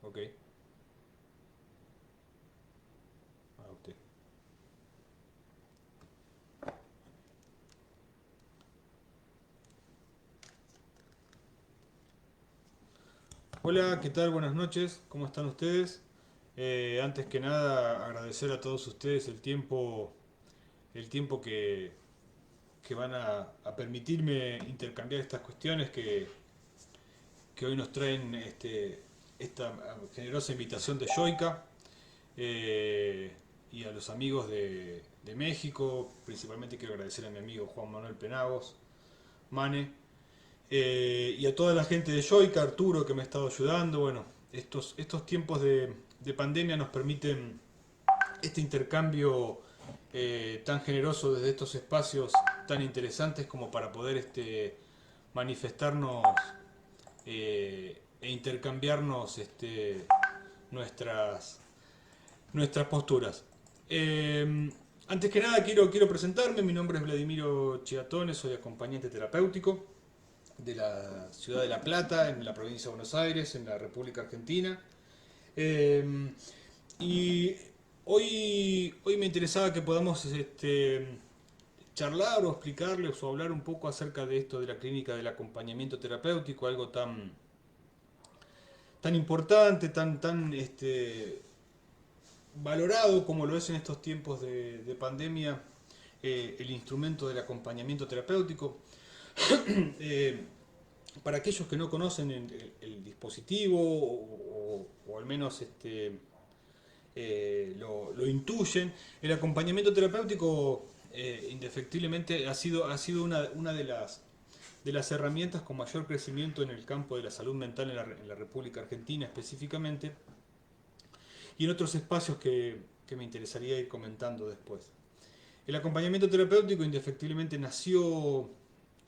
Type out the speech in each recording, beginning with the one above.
Ok. A usted. Hola, ¿qué tal? Buenas noches. ¿Cómo están ustedes? Antes que nada, agradecer a todos ustedes el tiempo que van a permitirme intercambiar estas cuestiones que hoy nos traen esta generosa invitación de Joica y a los amigos de México. Principalmente quiero agradecer a mi amigo Juan Manuel Penagos, Mane, y a toda la gente de Joica, Arturo, que me ha estado ayudando. Bueno, estos tiempos de pandemia nos permiten este intercambio tan generoso desde estos espacios tan interesantes como para poder manifestarnos e intercambiarnos nuestras, nuestras posturas. Antes que nada quiero presentarme, mi nombre es Vladimiro Chiatone, soy acompañante terapéutico de la ciudad de La Plata, en la provincia de Buenos Aires, en la República Argentina. Eh, y hoy me interesaba que podamos charlar o explicarles o hablar un poco acerca de esto de la clínica del acompañamiento terapéutico, algo tan importante, tan valorado como lo es en estos tiempos de pandemia, el instrumento del acompañamiento terapéutico. Eh, para aquellos que no conocen el dispositivo o al menos lo intuyen, el acompañamiento terapéutico indefectiblemente ha sido una de las herramientas con mayor crecimiento en el campo de la salud mental en la República Argentina específicamente y en otros espacios que me interesaría ir comentando después. El acompañamiento terapéutico indefectiblemente nació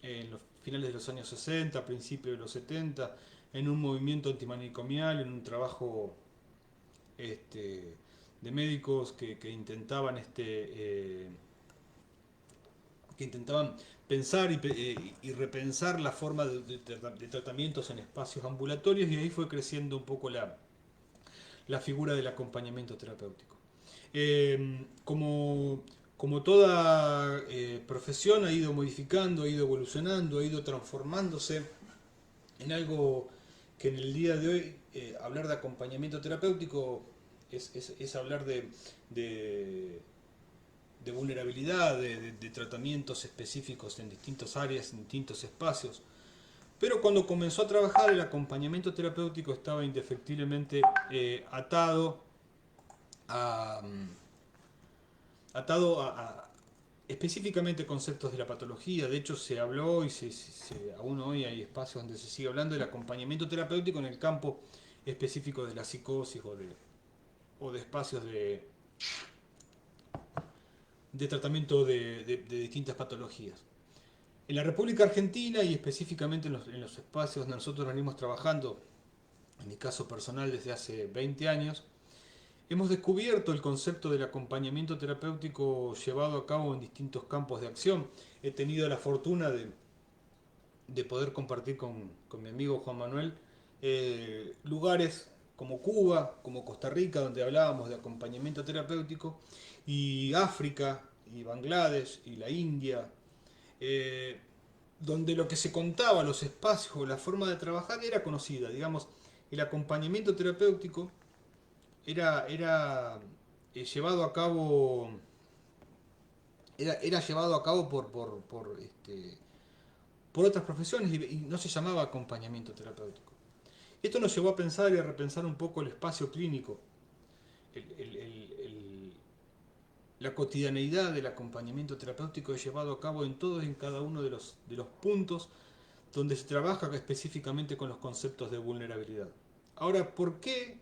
en los finales de los años 60, principios de los 70, en un movimiento antimanicomial, en un trabajo de médicos que intentaban pensar y repensar la forma de tratamientos en espacios ambulatorios, y ahí fue creciendo un poco la figura del acompañamiento terapéutico. Como toda profesión ha ido modificando, ha ido evolucionando, ha ido transformándose en algo que en el día de hoy hablar de acompañamiento terapéutico es hablar de, de vulnerabilidad, de tratamientos específicos en distintas áreas, en distintos espacios. Pero cuando comenzó a trabajar el acompañamiento terapéutico estaba indefectiblemente atado a, específicamente conceptos de la patología. De hecho, se habló y aún hoy hay espacios donde se sigue hablando del acompañamiento terapéutico en el campo específico de la psicosis o de espacios de tratamiento de distintas patologías. En la República Argentina y específicamente en los espacios donde nosotros venimos trabajando, en mi caso personal desde hace 20 años, hemos descubierto el concepto del acompañamiento terapéutico llevado a cabo en distintos campos de acción. He tenido la fortuna de poder compartir con mi amigo Juan Manuel lugares como Cuba, como Costa Rica, donde hablábamos de acompañamiento terapéutico, y África, y Bangladesh, y la India, eh, donde lo que se contaba, los espacios o la forma de trabajar era conocida. Digamos, el acompañamiento terapéutico era llevado a cabo era llevado a cabo por otras profesiones y no se llamaba acompañamiento terapéutico. Esto nos llevó a pensar y a repensar un poco el espacio clínico, el- el- el- el- la cotidianeidad del acompañamiento terapéutico es llevado a cabo en todos y en cada uno de los puntos donde se trabaja específicamente con los conceptos de vulnerabilidad. Ahora, ¿por qué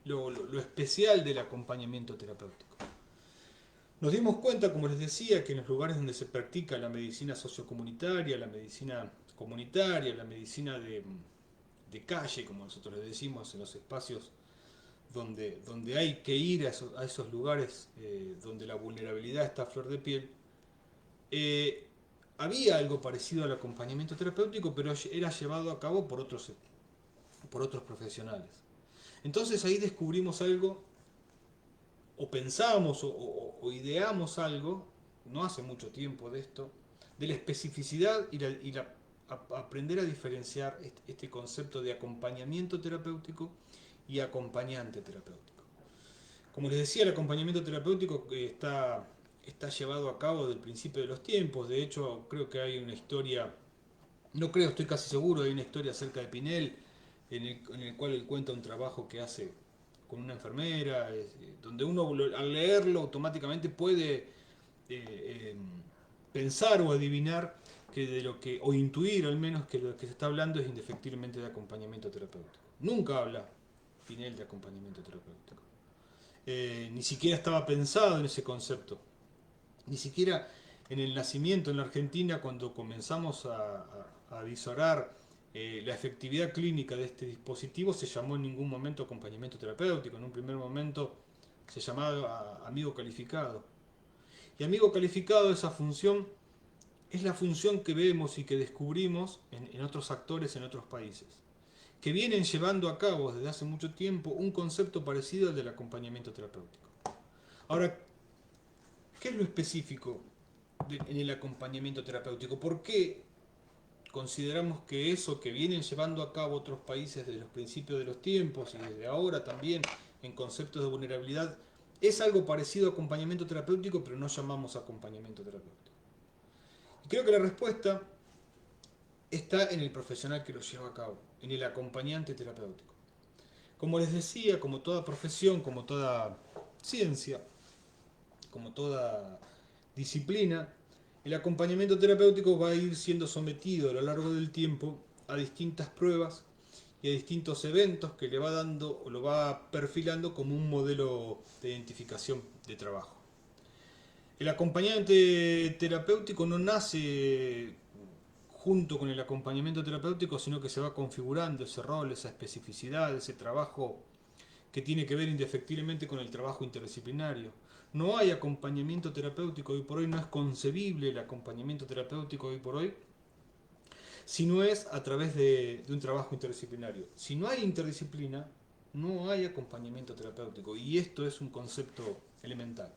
lo especial del acompañamiento terapéutico? Nos dimos cuenta, como les decía, que en los lugares donde se practica la medicina sociocomunitaria, la medicina comunitaria, la medicina de calle, como nosotros le decimos, en los espacios donde hay que ir a esos lugares donde la vulnerabilidad está a flor de piel, eh, había algo parecido al acompañamiento terapéutico, pero era llevado a cabo por otros profesionales. Entonces ahí descubrimos algo, o pensamos o ideamos algo, no hace mucho tiempo de esto, de la especificidad aprender a diferenciar este concepto de acompañamiento terapéutico y acompañante terapéutico. Como les decía, el acompañamiento terapéutico está llevado a cabo desde el principio de los tiempos. De hecho, creo que hay una historia, no creo, estoy casi seguro, hay una historia acerca de Pinel, en el cual él cuenta un trabajo que hace con una enfermera, donde uno al leerlo automáticamente puede pensar o adivinar que de lo que, o intuir al menos que lo que se está hablando es indefectiblemente de acompañamiento terapéutico. Nunca habla Pinel de acompañamiento terapéutico. Ni siquiera estaba pensado en ese concepto. Ni siquiera en el nacimiento en la Argentina, cuando comenzamos a visorar la efectividad clínica de este dispositivo, se llamó en ningún momento acompañamiento terapéutico. En un primer momento se llamaba amigo calificado. Y amigo calificado, esa función, es la función que vemos y que descubrimos en otros actores en otros países, que vienen llevando a cabo desde hace mucho tiempo un concepto parecido al del acompañamiento terapéutico. Ahora, ¿qué es lo específico en el acompañamiento terapéutico? ¿Por qué consideramos que eso que vienen llevando a cabo otros países desde los principios de los tiempos y desde ahora también en conceptos de vulnerabilidad es algo parecido a acompañamiento terapéutico, pero no llamamos acompañamiento terapéutico? Y creo que la respuesta está en el profesional que lo lleva a cabo, en el acompañante terapéutico. Como les decía, como toda profesión, como toda ciencia, como toda disciplina, el acompañamiento terapéutico va a ir siendo sometido a lo largo del tiempo a distintas pruebas y a distintos eventos que le va dando o lo va perfilando como un modelo de identificación de trabajo. El acompañante terapéutico no nace junto con el acompañamiento terapéutico, sino que se va configurando ese rol, esa especificidad, ese trabajo que tiene que ver indefectiblemente con el trabajo interdisciplinario. No hay acompañamiento terapéutico hoy por hoy, no es concebible el acompañamiento terapéutico hoy por hoy, si no es a través de un trabajo interdisciplinario. Si no hay interdisciplina, no hay acompañamiento terapéutico, y esto es un concepto elemental.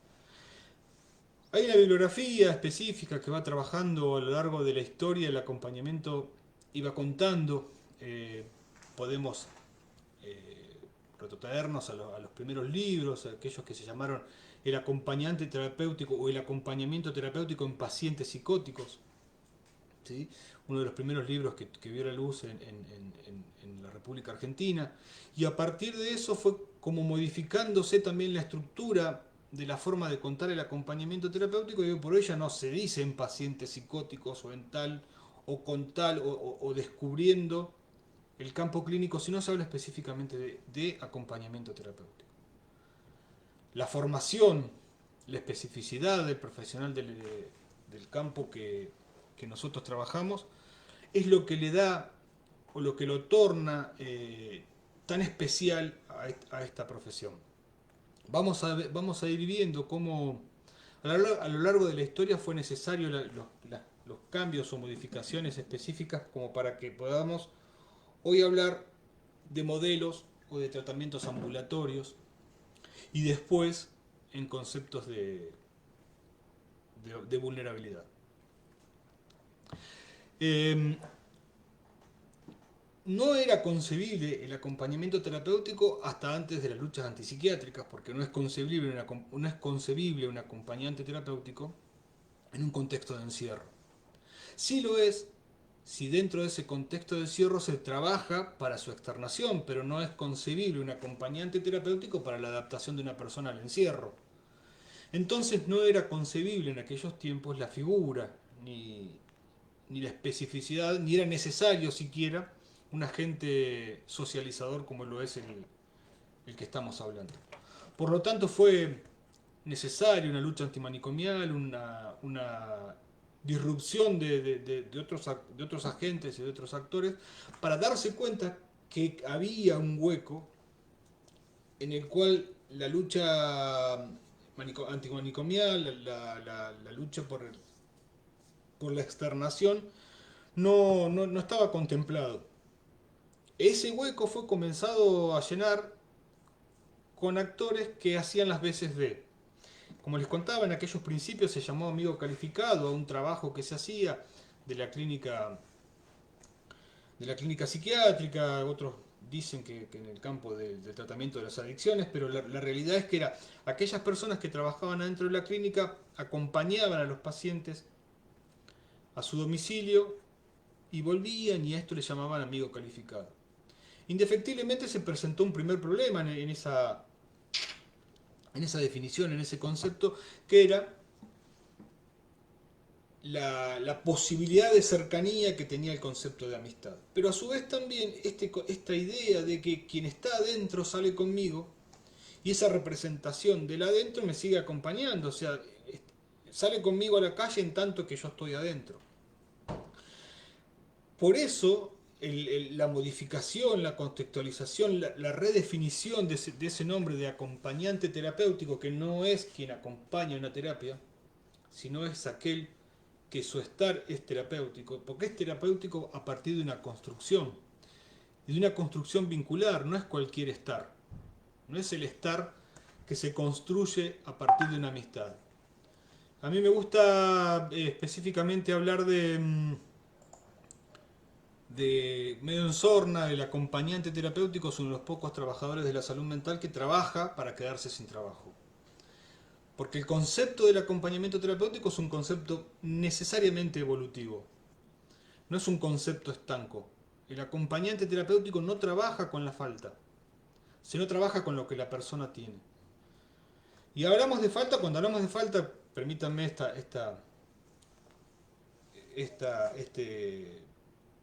Hay una bibliografía específica que va trabajando a lo largo de la historia el acompañamiento y va contando. Podemos retrotraernos a los primeros libros, aquellos que se llamaron el acompañante terapéutico o el acompañamiento terapéutico en pacientes psicóticos. ¿Sí? Uno de los primeros libros que vio la luz en la República Argentina. Y a partir de eso fue como modificándose también la estructura de la forma de contar el acompañamiento terapéutico, y hoy por hoy ya no se dice en pacientes psicóticos o en tal o con tal o descubriendo el campo clínico, sino se habla específicamente de acompañamiento terapéutico. La formación, la especificidad del profesional del campo que nosotros trabajamos es lo que le da o lo que lo torna tan especial a esta profesión. Vamos a ir viendo cómo a lo largo de la historia fue necesario los cambios o modificaciones específicas como para que podamos hoy hablar de modelos o de tratamientos ambulatorios y después en conceptos de vulnerabilidad. No era concebible el acompañamiento terapéutico hasta antes de las luchas antipsiquiátricas, porque no es concebible un acompañante terapéutico en un contexto de encierro. Sí lo es si dentro de ese contexto de encierro se trabaja para su externación, pero no es concebible un acompañante terapéutico para la adaptación de una persona al encierro. Entonces no era concebible en aquellos tiempos la figura, ni la especificidad, ni era necesario siquiera un agente socializador como lo es el que estamos hablando. Por lo tanto fue necesaria una lucha antimanicomial, una disrupción de otros agentes y de otros actores para darse cuenta que había un hueco en el cual la lucha antimanicomial, la lucha por la externación, no estaba contemplado. Ese hueco fue comenzado a llenar con actores que hacían las veces de. Como les contaba, en aquellos principios se llamó amigo calificado a un trabajo que se hacía de la clínica, psiquiátrica. Otros dicen que en el campo del tratamiento de las adicciones, pero la realidad es que era aquellas personas que trabajaban adentro de la clínica acompañaban a los pacientes a su domicilio y volvían, y a esto le llamaban amigo calificado. Indefectiblemente se presentó un primer problema en esa definición, en ese concepto, que era la posibilidad de cercanía que tenía el concepto de amistad. Pero a su vez también esta idea de que quien está adentro sale conmigo, y esa representación del adentro me sigue acompañando, o sea, sale conmigo a la calle en tanto que yo estoy adentro. Por eso la modificación, la contextualización, la redefinición de ese nombre de acompañante terapéutico, que no es quien acompaña una terapia, sino es aquel que su estar es terapéutico, porque es terapéutico a partir de una construcción, y de una construcción vincular, no es cualquier estar, no es el estar que se construye a partir de una amistad. A mí me gusta específicamente hablar de medio en sorna, el acompañante terapéutico es uno de los pocos trabajadores de la salud mental que trabaja para quedarse sin trabajo. Porque el concepto del acompañamiento terapéutico es un concepto necesariamente evolutivo, no es un concepto estanco. El acompañante terapéutico no trabaja con la falta, sino trabaja con lo que la persona tiene. Y hablamos de falta, cuando hablamos de falta, permítanme este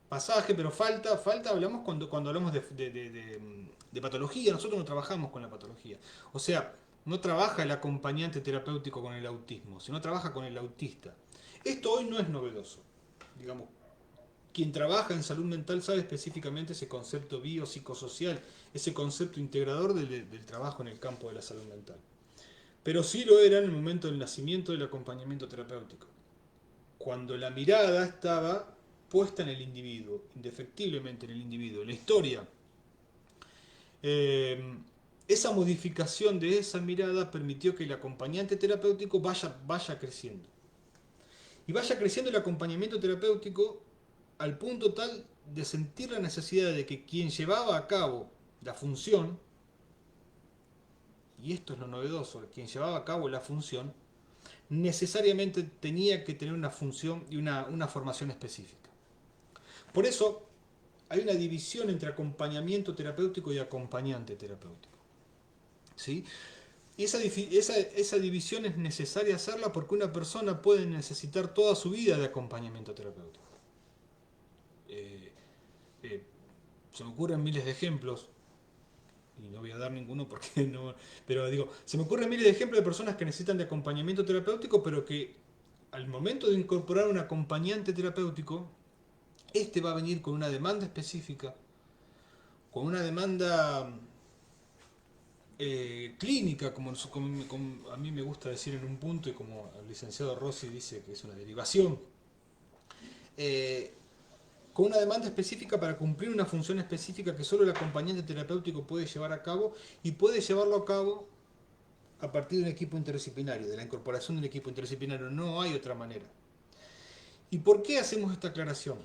pasaje, pero falta hablamos cuando hablamos de patología. Nosotros no trabajamos con la patología. O sea, no trabaja el acompañante terapéutico con el autismo, sino trabaja con el autista. Esto hoy no es novedoso. Digamos, quien trabaja en salud mental sabe específicamente ese concepto biopsicosocial, ese concepto integrador del trabajo en el campo de la salud mental. Pero sí lo era en el momento del nacimiento del acompañamiento terapéutico, cuando la mirada estaba puesta en el individuo, indefectiblemente en el individuo. La historia, esa modificación de esa mirada permitió que el acompañante terapéutico vaya creciendo. Y vaya creciendo el acompañamiento terapéutico al punto tal de sentir la necesidad de que quien llevaba a cabo la función, y esto es lo novedoso, quien llevaba a cabo la función, necesariamente tenía que tener una función y una formación específica. Por eso hay una división entre acompañamiento terapéutico y acompañante terapéutico. ¿Sí? Y esa división es necesaria hacerla porque una persona puede necesitar toda su vida de acompañamiento terapéutico. Se me ocurren miles de ejemplos, y no voy a dar ninguno porque no, pero digo, se me ocurren miles de ejemplos de personas que necesitan de acompañamiento terapéutico, pero que al momento de incorporar un acompañante terapéutico, este va a venir con una demanda específica, con una demanda clínica, como a mí me gusta decir en un punto, y como el licenciado Rossi dice que es una derivación, eh, con una demanda específica para cumplir una función específica que solo el acompañante terapéutico puede llevar a cabo, y puede llevarlo a cabo a partir de un equipo interdisciplinario, de la incorporación de un equipo interdisciplinario. No hay otra manera. ¿Y por qué hacemos esta aclaración?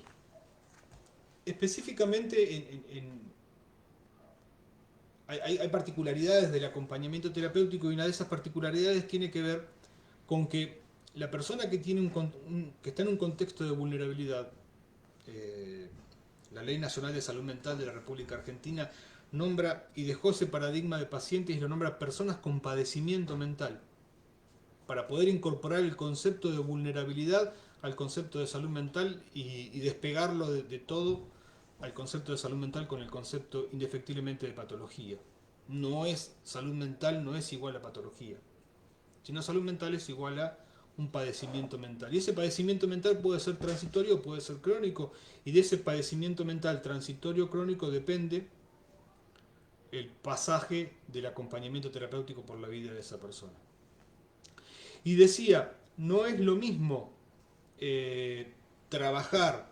Específicamente hay particularidades del acompañamiento terapéutico, y una de esas particularidades tiene que ver con que la persona que está en un contexto de vulnerabilidad, la Ley Nacional de Salud Mental de la República Argentina nombra y dejó ese paradigma de pacientes y lo nombra personas con padecimiento mental, para poder incorporar el concepto de vulnerabilidad al concepto de salud mental y despegarlo de todo al concepto de salud mental con el concepto indefectiblemente de patología. No es salud mental, no es igual a patología, sino salud mental es igual a un padecimiento mental. Y ese padecimiento mental puede ser transitorio o puede ser crónico, y de ese padecimiento mental transitorio o crónico depende el pasaje del acompañamiento terapéutico por la vida de esa persona. Y decía, no es lo mismo trabajar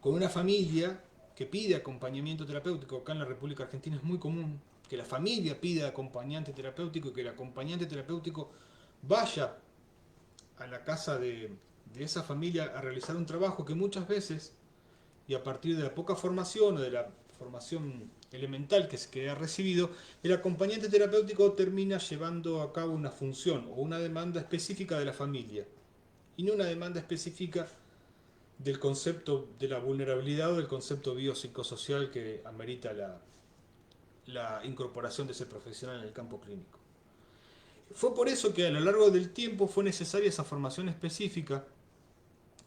con una familia que pide acompañamiento terapéutico, acá en la República Argentina es muy común, que la familia pida acompañante terapéutico y que el acompañante terapéutico vaya a la casa de esa familia a realizar un trabajo que muchas veces, y a partir de la poca formación o de la formación elemental que ha recibido, el acompañante terapéutico termina llevando a cabo una función o una demanda específica de la familia y no una demanda específica del concepto de la vulnerabilidad o del concepto biopsicosocial que amerita la incorporación de ese profesional en el campo clínico. Fue por eso que a lo largo del tiempo fue necesaria esa formación específica,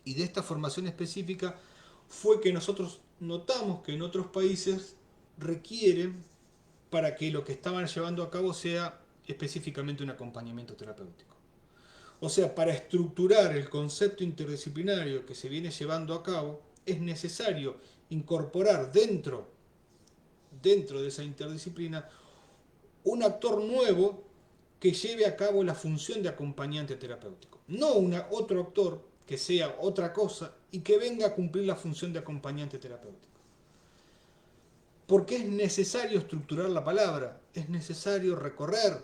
y de esta formación específica fue que nosotros notamos que en otros países requieren, para que lo que estaban llevando a cabo sea específicamente un acompañamiento terapéutico. O sea, para estructurar el concepto interdisciplinario que se viene llevando a cabo, es necesario incorporar dentro de esa interdisciplina un actor nuevo que lleve a cabo la función de acompañante terapéutico. No otro actor que sea otra cosa y que venga a cumplir la función de acompañante terapéutico. Porque es necesario estructurar la palabra, es necesario recorrer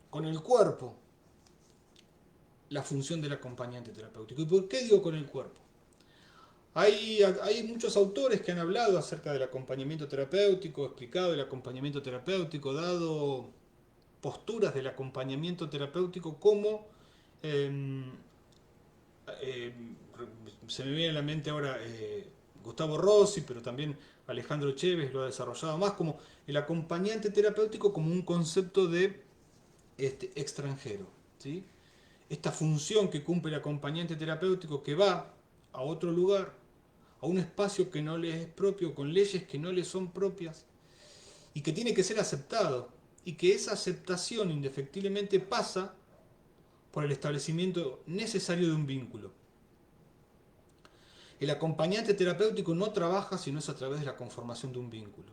con el cuerpo la función del acompañante terapéutico. ¿Y por qué digo con el cuerpo? Hay muchos autores que han hablado acerca del acompañamiento terapéutico, explicado el acompañamiento terapéutico, dado posturas del acompañamiento terapéutico como eh, eh, se me viene a la mente ahora Gustavo Rossi, pero también Alejandro Chévez lo ha desarrollado más como el acompañante terapéutico como un concepto de extranjero, ¿sí? Esta función que cumple el acompañante terapéutico que va a otro lugar, a un espacio que no le es propio, con leyes que no le son propias, y que tiene que ser aceptado, y que esa aceptación indefectiblemente pasa por el establecimiento necesario de un vínculo. El acompañante terapéutico no trabaja si no es a través de la conformación de un vínculo.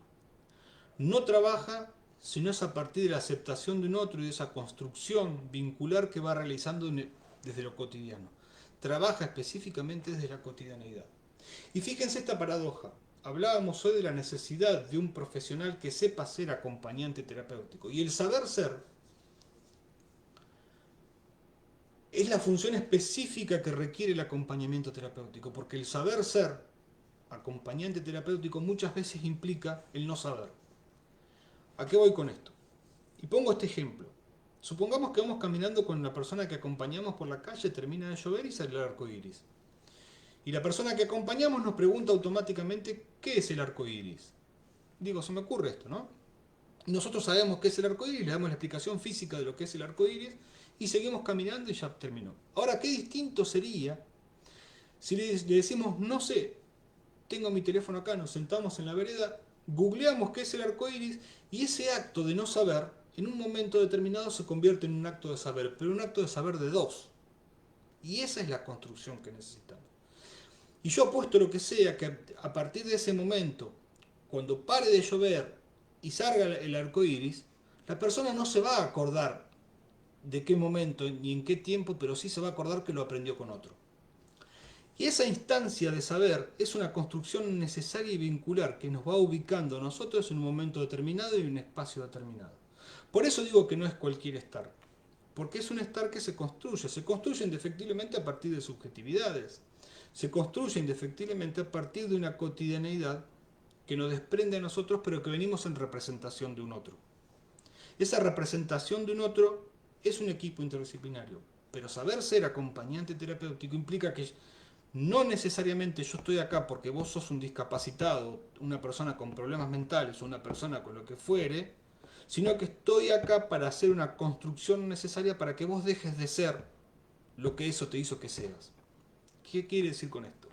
No trabaja si no es a partir de la aceptación de un otro y de esa construcción vincular que va realizando desde lo cotidiano. Trabaja específicamente desde la cotidianeidad. Y fíjense esta paradoja. Hablábamos hoy de la necesidad de un profesional que sepa ser acompañante terapéutico. Y el saber ser es la función específica que requiere el acompañamiento terapéutico, porque el saber ser acompañante terapéutico muchas veces implica el no saber. ¿A qué voy con esto? Y pongo este ejemplo. Supongamos que vamos caminando con la persona que acompañamos por la calle, termina de llover y sale el arco iris. Y la persona que acompañamos nos pregunta automáticamente ¿qué es el arco iris? Digo, se me ocurre esto, ¿no? Nosotros sabemos qué es el arco iris, le damos la explicación física de lo que es el arco iris y seguimos caminando y ya terminó. Ahora, qué distinto sería si le decimos, no sé, tengo mi teléfono acá, nos sentamos en la vereda, googleamos qué es el arco iris y ese acto de no saber, en un momento determinado se convierte en un acto de saber, pero un acto de saber de dos. Y esa es la construcción que necesitamos. Y yo apuesto lo que sea que a partir de ese momento, cuando pare de llover y salga el arco iris, la persona no se va a acordar de qué momento ni en qué tiempo, pero sí se va a acordar que lo aprendió con otro. Y esa instancia de saber es una construcción necesaria y vincular que nos va ubicando a nosotros en un momento determinado y en un espacio determinado. Por eso digo que no es cualquier estar, porque es un estar que se construye indefectiblemente a partir de subjetividades, se construye indefectiblemente a partir de una cotidianeidad que nos desprende a nosotros pero que venimos en representación de un otro. Esa representación de un otro es un equipo interdisciplinario, pero saber ser acompañante terapéutico implica que no necesariamente yo estoy acá porque vos sos un discapacitado, una persona con problemas mentales o una persona con lo que fuere, sino que estoy acá para hacer una construcción necesaria para que vos dejes de ser lo que eso te hizo que seas. ¿Qué quiere decir con esto?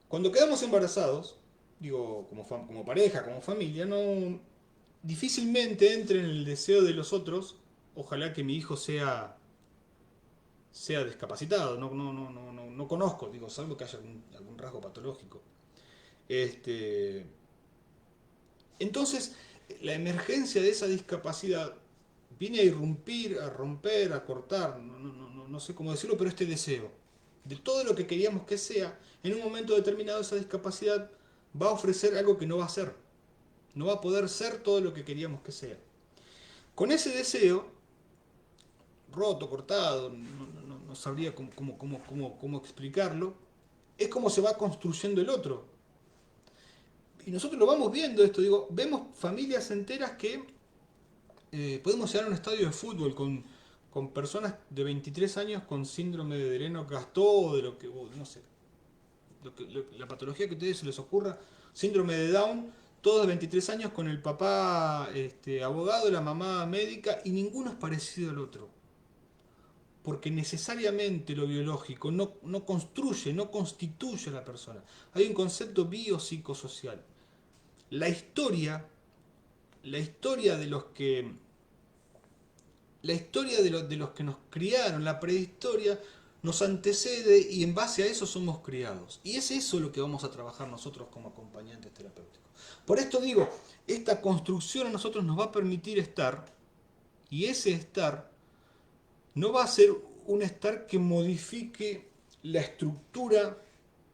Cuando quedamos embarazados, digo, como pareja, como familia, no difícilmente entre en el deseo de los otros, ojalá que mi hijo sea discapacitado, no conozco, digo, salvo que haya algún rasgo patológico. Entonces, la emergencia de esa discapacidad viene a irrumpir, a romper, a cortar, no sé cómo decirlo, pero este deseo. de todo lo que queríamos que sea, en un momento determinado esa discapacidad va a ofrecer algo que no va a ser. No va a poder ser todo lo que queríamos que sea. Con ese deseo, roto, cortado, no sabría cómo explicarlo, es como se va construyendo el otro. Y nosotros lo vamos viendo esto, digo, vemos familias enteras que podemos llegar a un estadio de fútbol con personas de 23 años con síndrome de Lennox-Gastaut o de lo que, no sé, la patología que a ustedes se les ocurra, síndrome de Down, todos de 23 años con el papá abogado, la mamá médica y ninguno es parecido al otro. Porque necesariamente lo biológico no construye, no constituye a la persona. Hay un concepto biopsicosocial. La historia, la historia de los que la historia de los que nos criaron, la prehistoria, nos antecede y en base a eso somos criados. Y es eso lo que vamos a trabajar nosotros como acompañantes terapéuticos. Por esto digo, esta construcción a nosotros nos va a permitir estar, y ese estar no va a ser un estar que modifique la estructura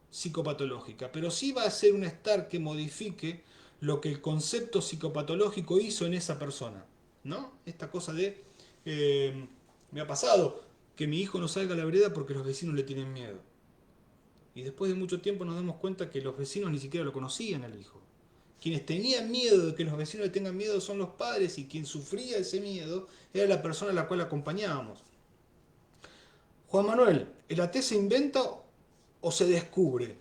psicopatológica, pero sí va a ser un estar que modifique lo que el concepto psicopatológico hizo en esa persona. ¿No? Esta cosa de me ha pasado que mi hijo no salga a la vereda porque los vecinos le tienen miedo. Y después de mucho tiempo nos damos cuenta que los vecinos ni siquiera lo conocían al hijo. Quienes tenían miedo de que los vecinos le tengan miedo son los padres y quien sufría ese miedo era la persona a la cual acompañábamos. Juan Manuel, ¿el AT se inventa o se descubre?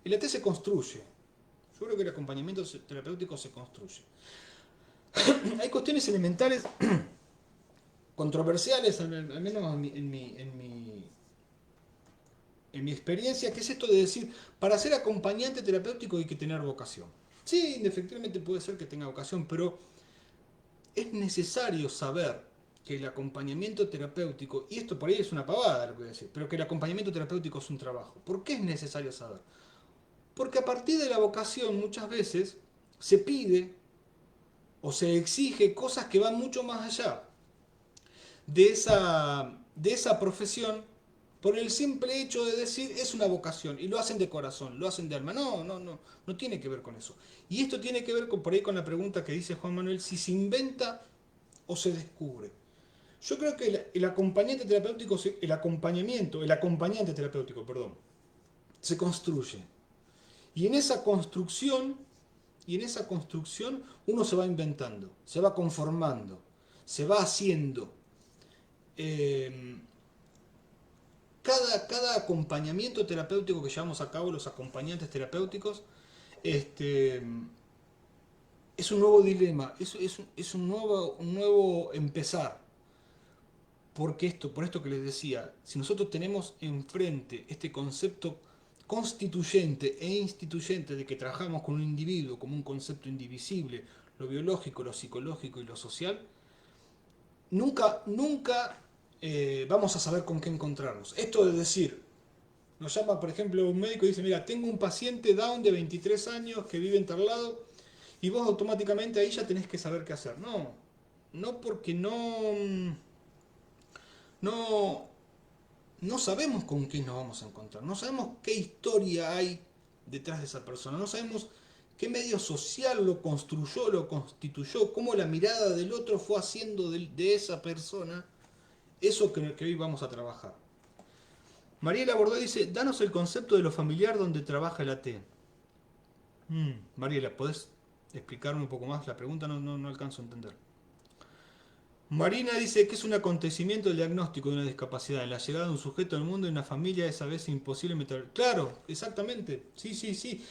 El AT se construye. Yo creo que el acompañamiento terapéutico se construye. Hay cuestiones elementales controversiales, al menos en mi experiencia, que es esto de decir, para ser acompañante terapéutico hay que tener vocación. Sí, efectivamente puede ser que tenga vocación, pero es necesario saber que el acompañamiento terapéutico, y esto por ahí es una pavada lo que voy a decir, pero que el acompañamiento terapéutico es un trabajo. ¿Por qué es necesario saber? Porque a partir de la vocación muchas veces se pide o se exige cosas que van mucho más allá de esa profesión por el simple hecho de decir es una vocación y lo hacen de corazón, lo hacen de alma. No tiene que ver con eso. Y esto tiene que ver por ahí con la pregunta que dice Juan Manuel, si se inventa o se descubre. Yo creo que el acompañante terapéutico, el acompañante terapéutico, perdón, se construye. Y en esa construcción, uno se va inventando, se va conformando, se va haciendo. Cada acompañamiento terapéutico que llevamos a cabo, los acompañantes terapéuticos, es un nuevo dilema, es un nuevo empezar. Por esto que les decía, si nosotros tenemos enfrente este concepto constituyente e instituyente de que trabajamos con un individuo como un concepto indivisible, lo biológico, lo psicológico y lo social, nunca vamos a saber con qué encontrarnos. Esto de decir, nos llama por ejemplo un médico y dice, mira, tengo un paciente Down de 23 años que vive en tal lado, y vos automáticamente ahí ya tenés que saber qué hacer. No porque no, no sabemos con qué nos vamos a encontrar, no sabemos qué historia hay detrás de esa persona, no sabemos qué medio social lo construyó, lo constituyó, cómo la mirada del otro fue haciendo de esa persona eso que hoy vamos a trabajar. Mariela Bordó dice, danos el concepto de lo familiar donde trabaja el AT. Mariela, ¿podés explicarme un poco más? La pregunta no alcanzo a entender. Marina dice que es un acontecimiento el diagnóstico de una discapacidad, en la llegada de un sujeto al mundo y una familia es a veces imposible meter. Claro, exactamente. Sí.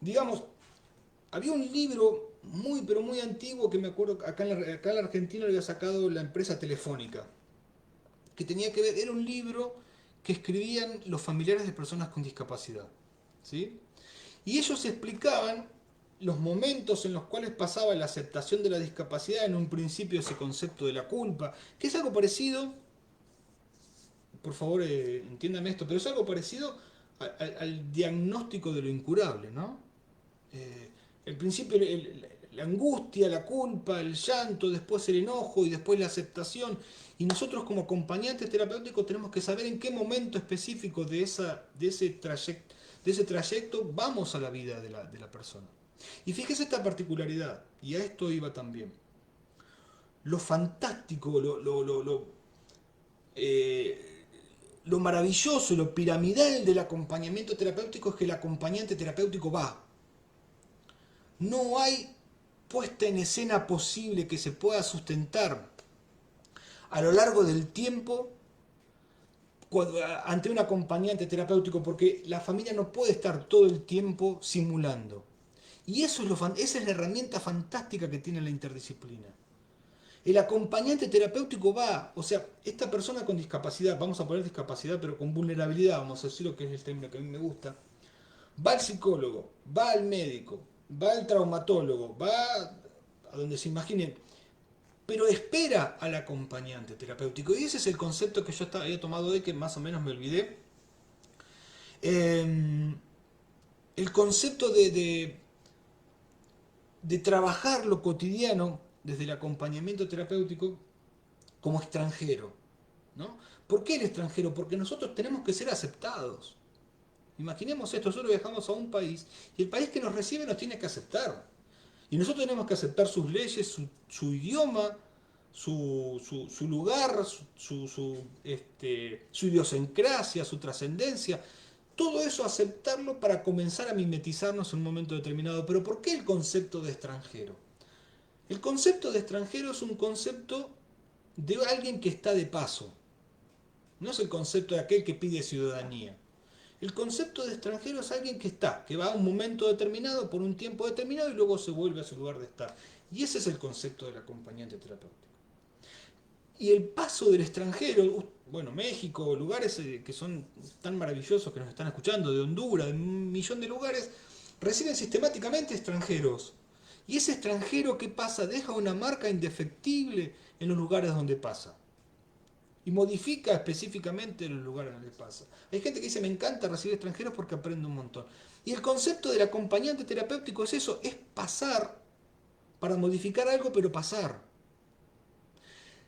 Digamos, había un libro muy pero muy antiguo que me acuerdo acá en la Argentina lo había sacado la empresa Telefónica, que tenía que ver, era un libro que escribían los familiares de personas con discapacidad, ¿sí? Y ellos explicaban los momentos en los cuales pasaba la aceptación de la discapacidad, en un principio ese concepto de la culpa, que es algo parecido, por favor entiéndame esto, pero es algo parecido al diagnóstico de lo incurable, ¿no? El principio, la angustia, la culpa, el llanto, después el enojo y después la aceptación. Y nosotros como acompañantes terapéuticos tenemos que saber en qué momento específico de ese trayecto vamos a la vida de la persona. Y fíjese esta particularidad, y a esto iba también. Lo fantástico, lo maravilloso, lo piramidal del acompañamiento terapéutico es que el acompañante terapéutico va. No hay puesta en escena posible que se pueda sustentar a lo largo del tiempo ante un acompañante terapéutico, porque la familia no puede estar todo el tiempo simulando. Y esa es la herramienta fantástica que tiene la interdisciplina. El acompañante terapéutico va, o sea, esta persona con discapacidad, vamos a poner discapacidad, pero con vulnerabilidad, vamos a decirlo, que es el término que a mí me gusta, va al psicólogo, va al médico, va al traumatólogo, va a donde se imaginen, pero espera al acompañante terapéutico. Y ese es el concepto que yo había tomado hoy, que más o menos me olvidé. Eh, el concepto de trabajar lo cotidiano desde el acompañamiento terapéutico como extranjero, ¿no? ¿Por qué el extranjero? Porque nosotros tenemos que ser aceptados. Imaginemos esto, nosotros viajamos a un país y el país que nos recibe nos tiene que aceptar. Y nosotros tenemos que aceptar sus leyes, su idioma, su lugar, su idiosincrasia, su trascendencia. Todo eso aceptarlo para comenzar a mimetizarnos en un momento determinado. Pero ¿por qué el concepto de extranjero? El concepto de extranjero es un concepto de alguien que está de paso. No es el concepto de aquel que pide ciudadanía. El concepto de extranjero es alguien que está, que va a un momento determinado, por un tiempo determinado y luego se vuelve a su lugar de estar. Y ese es el concepto del acompañante terapéutico. Y el paso del extranjero, bueno, México, lugares que son tan maravillosos que nos están escuchando, de Honduras, de un millón de lugares, reciben sistemáticamente extranjeros. Y ese extranjero que pasa deja una marca indefectible en los lugares donde pasa. Y modifica específicamente los lugares donde pasa. Hay gente que dice, me encanta recibir extranjeros porque aprendo un montón. Y el concepto del acompañante terapéutico es eso, es pasar para modificar algo, pero pasar.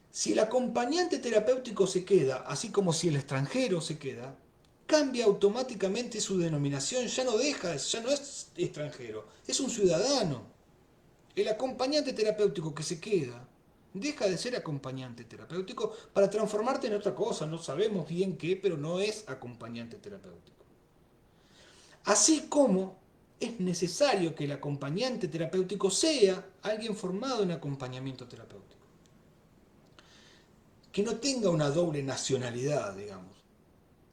Si el acompañante terapéutico se queda, así como si el extranjero se queda, cambia automáticamente su denominación, ya no es extranjero, es un ciudadano. El acompañante terapéutico que se queda deja de ser acompañante terapéutico para transformarte en otra cosa, no sabemos bien qué, pero no es acompañante terapéutico. Así como es necesario que el acompañante terapéutico sea alguien formado en acompañamiento terapéutico, que no tenga una doble nacionalidad, digamos.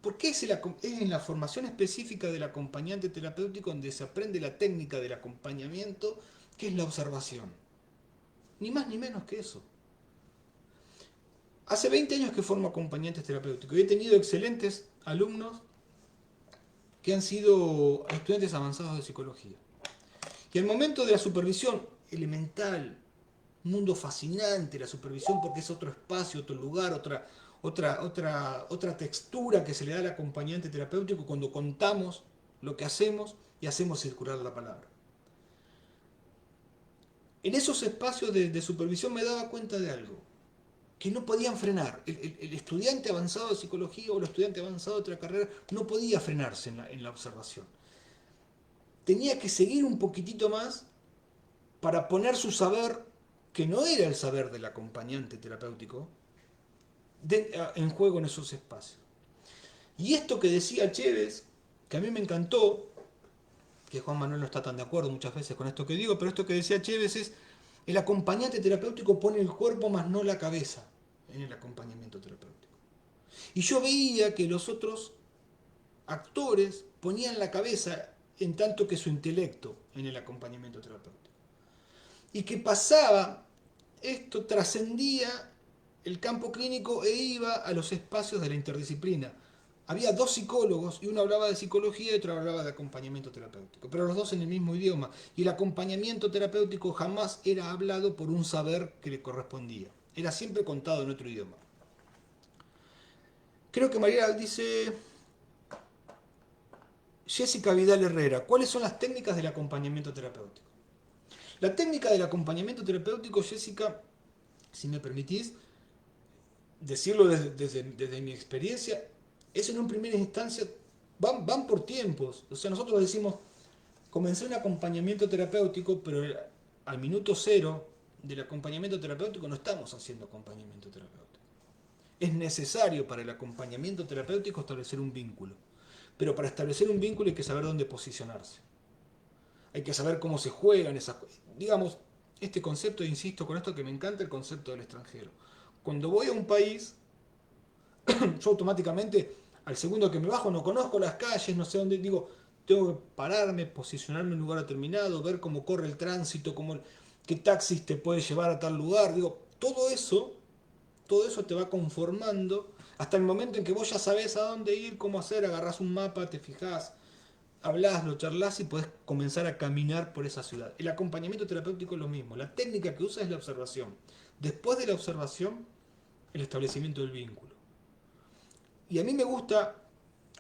Porque es en la formación específica del acompañante terapéutico donde se aprende la técnica del acompañamiento, que es la observación. Ni más ni menos que eso. Hace 20 años que formo acompañantes terapéuticos y he tenido excelentes alumnos que han sido estudiantes avanzados de psicología. Y al momento de la supervisión elemental, un mundo fascinante, la supervisión porque es otro espacio, otro lugar, otra textura que se le da al acompañante terapéutico cuando contamos lo que hacemos y hacemos circular la palabra. En esos espacios de supervisión me daba cuenta de algo, que no podían frenar. El estudiante avanzado de psicología o el estudiante avanzado de otra carrera no podía frenarse en la observación. Tenía que seguir un poquitito más para poner su saber, que no era el saber del acompañante terapéutico, en juego en esos espacios. Y esto que decía Chévez, que a mí me encantó, que Juan Manuel no está tan de acuerdo muchas veces con esto que digo, pero esto que decía Chévez es, el acompañante terapéutico pone el cuerpo más no la cabeza en el acompañamiento terapéutico. Y yo veía que los otros actores ponían la cabeza en tanto que su intelecto en el acompañamiento terapéutico. Y que pasaba, esto trascendía el campo clínico e iba a los espacios de la interdisciplina. Había dos psicólogos y uno hablaba de psicología y otro hablaba de acompañamiento terapéutico, pero los dos en el mismo idioma. Y el acompañamiento terapéutico jamás era hablado por un saber que le correspondía. Era siempre contado en otro idioma. Creo que María dice, Jessica Vidal Herrera, ¿cuáles son las técnicas del acompañamiento terapéutico? La técnica del acompañamiento terapéutico, Jessica, si me permitís decirlo desde mi experiencia, es en una primera instancia, van por tiempos. O sea, nosotros decimos, comencé un acompañamiento terapéutico, pero al minuto cero del acompañamiento terapéutico no estamos haciendo acompañamiento terapéutico. Es necesario para el acompañamiento terapéutico establecer un vínculo. Pero para establecer un vínculo hay que saber dónde posicionarse. Hay que saber cómo se juegan esas cosas. Digamos, este concepto, insisto con esto que me encanta, el concepto del extranjero. Cuando voy a un país, yo automáticamente, al segundo que me bajo, no conozco las calles, no sé dónde, digo, tengo que pararme, posicionarme en un lugar determinado, ver cómo corre el tránsito, qué taxis te puede llevar a tal lugar. Digo, todo eso te va conformando hasta el momento en que vos ya sabés a dónde ir, cómo hacer, agarrás un mapa, te fijás, hablás, lo charlás y podés comenzar a caminar por esa ciudad. El acompañamiento terapéutico es lo mismo. La técnica que usa es la observación. Después de la observación, el establecimiento del vínculo. Y a mí me gusta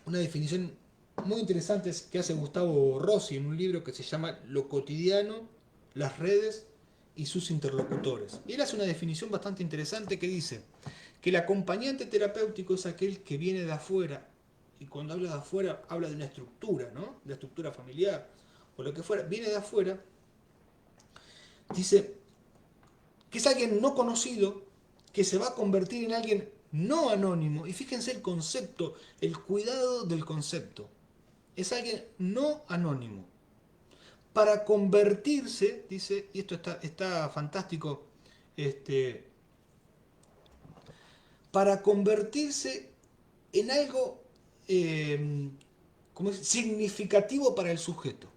una definición muy interesante que hace Gustavo Rossi en un libro que se llama Lo cotidiano, las redes y sus interlocutores. Y él hace una definición bastante interesante que dice que el acompañante terapéutico es aquel que viene de afuera, y cuando habla de afuera habla de una estructura, ¿no? De estructura familiar o lo que fuera, viene de afuera, dice que es alguien no conocido que se va a convertir en alguien no anónimo. Y fíjense el concepto, el cuidado del concepto. Es alguien no anónimo. Para convertirse, dice, y esto está fantástico, para convertirse en algo como significativo para el sujeto.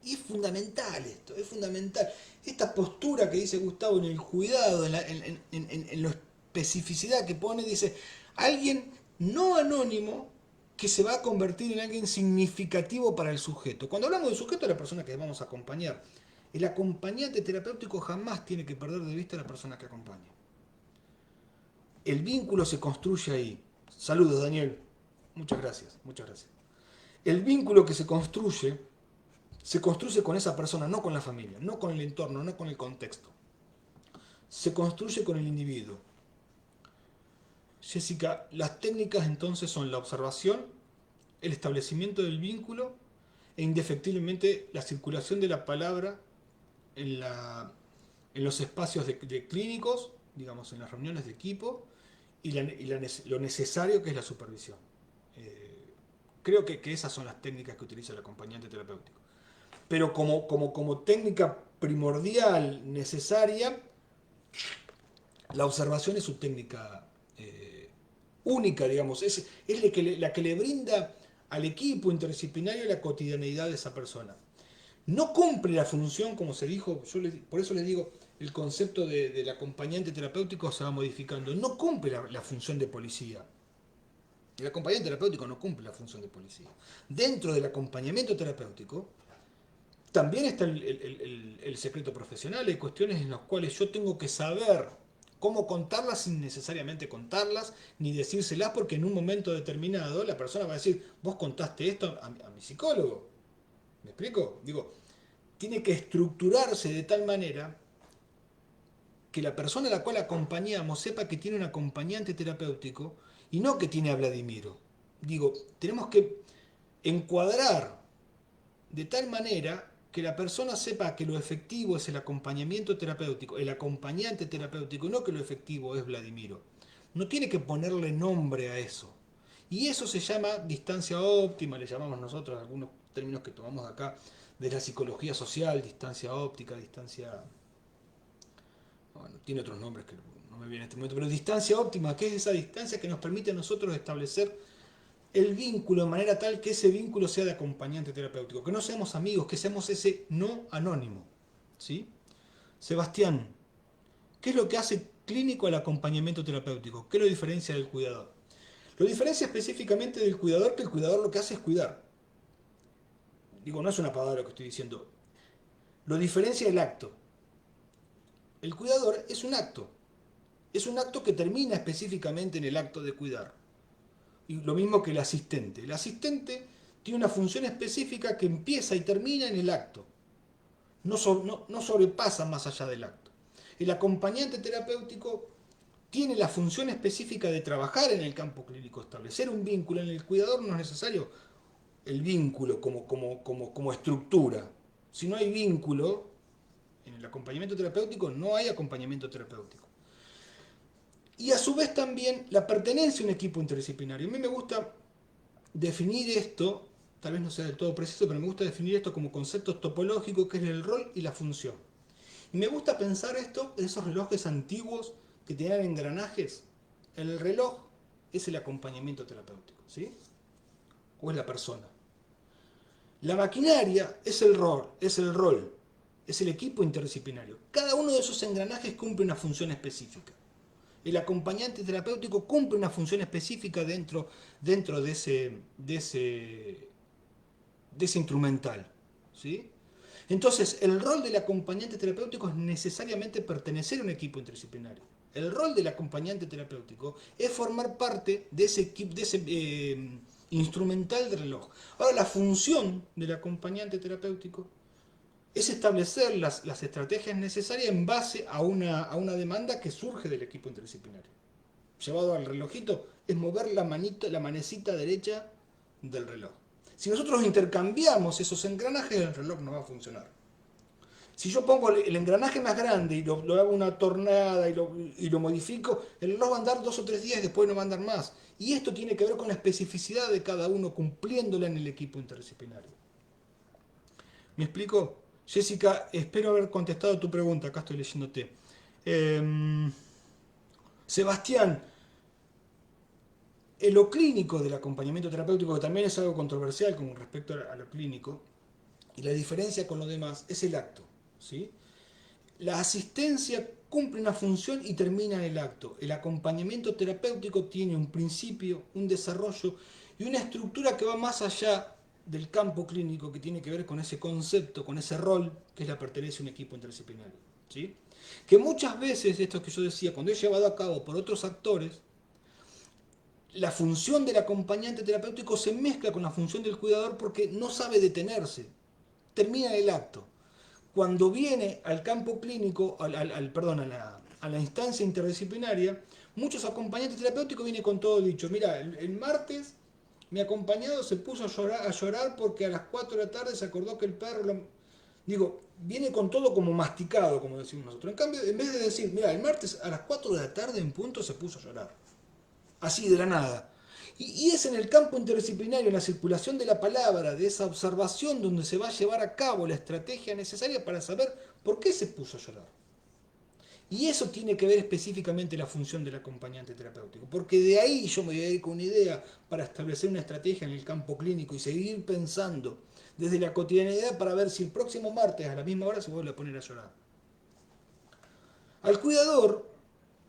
Y es fundamental esto, es fundamental. Esta postura que dice Gustavo en el cuidado, en la especificidad que pone, dice, alguien no anónimo que se va a convertir en alguien significativo para el sujeto. Cuando hablamos del sujeto, es la persona que vamos a acompañar. El acompañante terapéutico jamás tiene que perder de vista a la persona que acompaña. El vínculo se construye ahí. Saludos, Daniel. Muchas gracias, muchas gracias. El vínculo que se construye con esa persona, no con la familia, no con el entorno, no con el contexto. Se construye con el individuo. Jessica, las técnicas entonces son la observación, el establecimiento del vínculo e indefectiblemente la circulación de la palabra en los espacios de clínicos, digamos en las reuniones de equipo, y lo necesario que es la supervisión. Creo que esas son las técnicas que utiliza el acompañante terapéutico. Pero como técnica primordial, necesaria, la observación es su técnica única, digamos, es la que le brinda al equipo interdisciplinario la cotidianeidad de esa persona. No cumple la función, como se dijo, por eso les digo, el concepto del acompañante terapéutico se va modificando. No cumple la función de policía. El acompañante terapéutico no cumple la función de policía. Dentro del acompañamiento terapéutico, también está el secreto profesional. Hay cuestiones en las cuales yo tengo que saber cómo contarlas sin necesariamente contarlas, ni decírselas, porque en un momento determinado la persona va a decir, vos contaste esto a mi psicólogo. ¿Me explico? Digo, tiene que estructurarse de tal manera que la persona a la cual acompañamos sepa que tiene un acompañante terapéutico y no que tiene a Vladimiro. Digo, tenemos que encuadrar de tal manera que la persona sepa que lo efectivo es el acompañamiento terapéutico, el acompañante terapéutico, no que lo efectivo es Vladimiro. No tiene que ponerle nombre a eso. Y eso se llama distancia óptima, le llamamos nosotros algunos términos que tomamos acá de la psicología social, distancia óptica, distancia... Bueno, tiene otros nombres que no me vienen en este momento, pero distancia óptima, que es esa distancia que nos permite a nosotros establecer el vínculo de manera tal que ese vínculo sea de acompañante terapéutico, que no seamos amigos, que seamos ese no anónimo. ¿Sí? Sebastián, ¿qué es lo que hace clínico al acompañamiento terapéutico? ¿Qué lo diferencia del cuidador? Lo diferencia específicamente del cuidador, que el cuidador lo que hace es cuidar. Digo, no es una palabra lo que estoy diciendo. Lo diferencia el acto. El cuidador es un acto. Es un acto que termina específicamente en el acto de cuidar. Y lo mismo que el asistente. El asistente tiene una función específica que empieza y termina en el acto. no sobrepasa más allá del acto. El acompañante terapéutico tiene la función específica de trabajar en el campo clínico, establecer un vínculo. En el cuidador no es necesario el vínculo como estructura. Si no hay vínculo, en el acompañamiento terapéutico no hay acompañamiento terapéutico. Y a su vez también la pertenencia a un equipo interdisciplinario. A mí me gusta definir esto, tal vez no sea del todo preciso, pero me gusta definir esto como conceptos topológicos, que es el rol y la función. Y me gusta pensar esto en esos relojes antiguos que tenían engranajes. El reloj es el acompañamiento terapéutico, ¿sí? O es la persona. La maquinaria es el equipo interdisciplinario. Cada uno de esos engranajes cumple una función específica. El acompañante terapéutico cumple una función específica dentro de ese instrumental, ¿sí? Entonces, el rol del acompañante terapéutico es necesariamente pertenecer a un equipo interdisciplinario. El rol del acompañante terapéutico es formar parte de ese equipo, de ese instrumental de reloj. Ahora, la función del acompañante terapéutico es establecer las estrategias necesarias en base a una demanda que surge del equipo interdisciplinario. Llevado al relojito, es mover la manecita derecha del reloj. Si nosotros intercambiamos esos engranajes, el reloj no va a funcionar. Si yo pongo el engranaje más grande y lo hago una tornada y lo modifico, el reloj va a andar 2 o 3 días y después no va a andar más. Y esto tiene que ver con la especificidad de cada uno cumpliéndola en el equipo interdisciplinario. ¿Me explico? Jessica, espero haber contestado tu pregunta. Acá estoy leyéndote. Sebastián, en lo clínico del acompañamiento terapéutico, que también es algo controversial con respecto a lo clínico, y la diferencia con lo demás es el acto, ¿sí? La asistencia cumple una función y termina en el acto. El acompañamiento terapéutico tiene un principio, un desarrollo y una estructura que va más allá del campo clínico, que tiene que ver con ese concepto, con ese rol que es la pertenencia a un equipo interdisciplinario, ¿sí? Que muchas veces, esto que yo decía, cuando es llevado a cabo por otros actores, la función del acompañante terapéutico se mezcla con la función del cuidador porque no sabe detenerse, termina el acto. Cuando viene al campo clínico, perdón, a la instancia interdisciplinaria, muchos acompañantes terapéuticos vienen con todo dicho. Mira, el martes mi acompañado se puso a llorar porque a las 4 de la tarde se acordó que el perro lo... Digo, viene con todo como masticado, como decimos nosotros. En cambio, en vez de decir, mira, el martes a las 4 de la tarde en punto se puso a llorar. Así de la nada. Y es en el campo interdisciplinario, en la circulación de la palabra, de esa observación, donde se va a llevar a cabo la estrategia necesaria para saber por qué se puso a llorar. Y eso tiene que ver específicamente la función del acompañante terapéutico, porque de ahí yo me voy a ir con una idea para establecer una estrategia en el campo clínico y seguir pensando desde la cotidianidad para ver si el próximo martes a la misma hora se vuelve a poner a llorar. Al cuidador,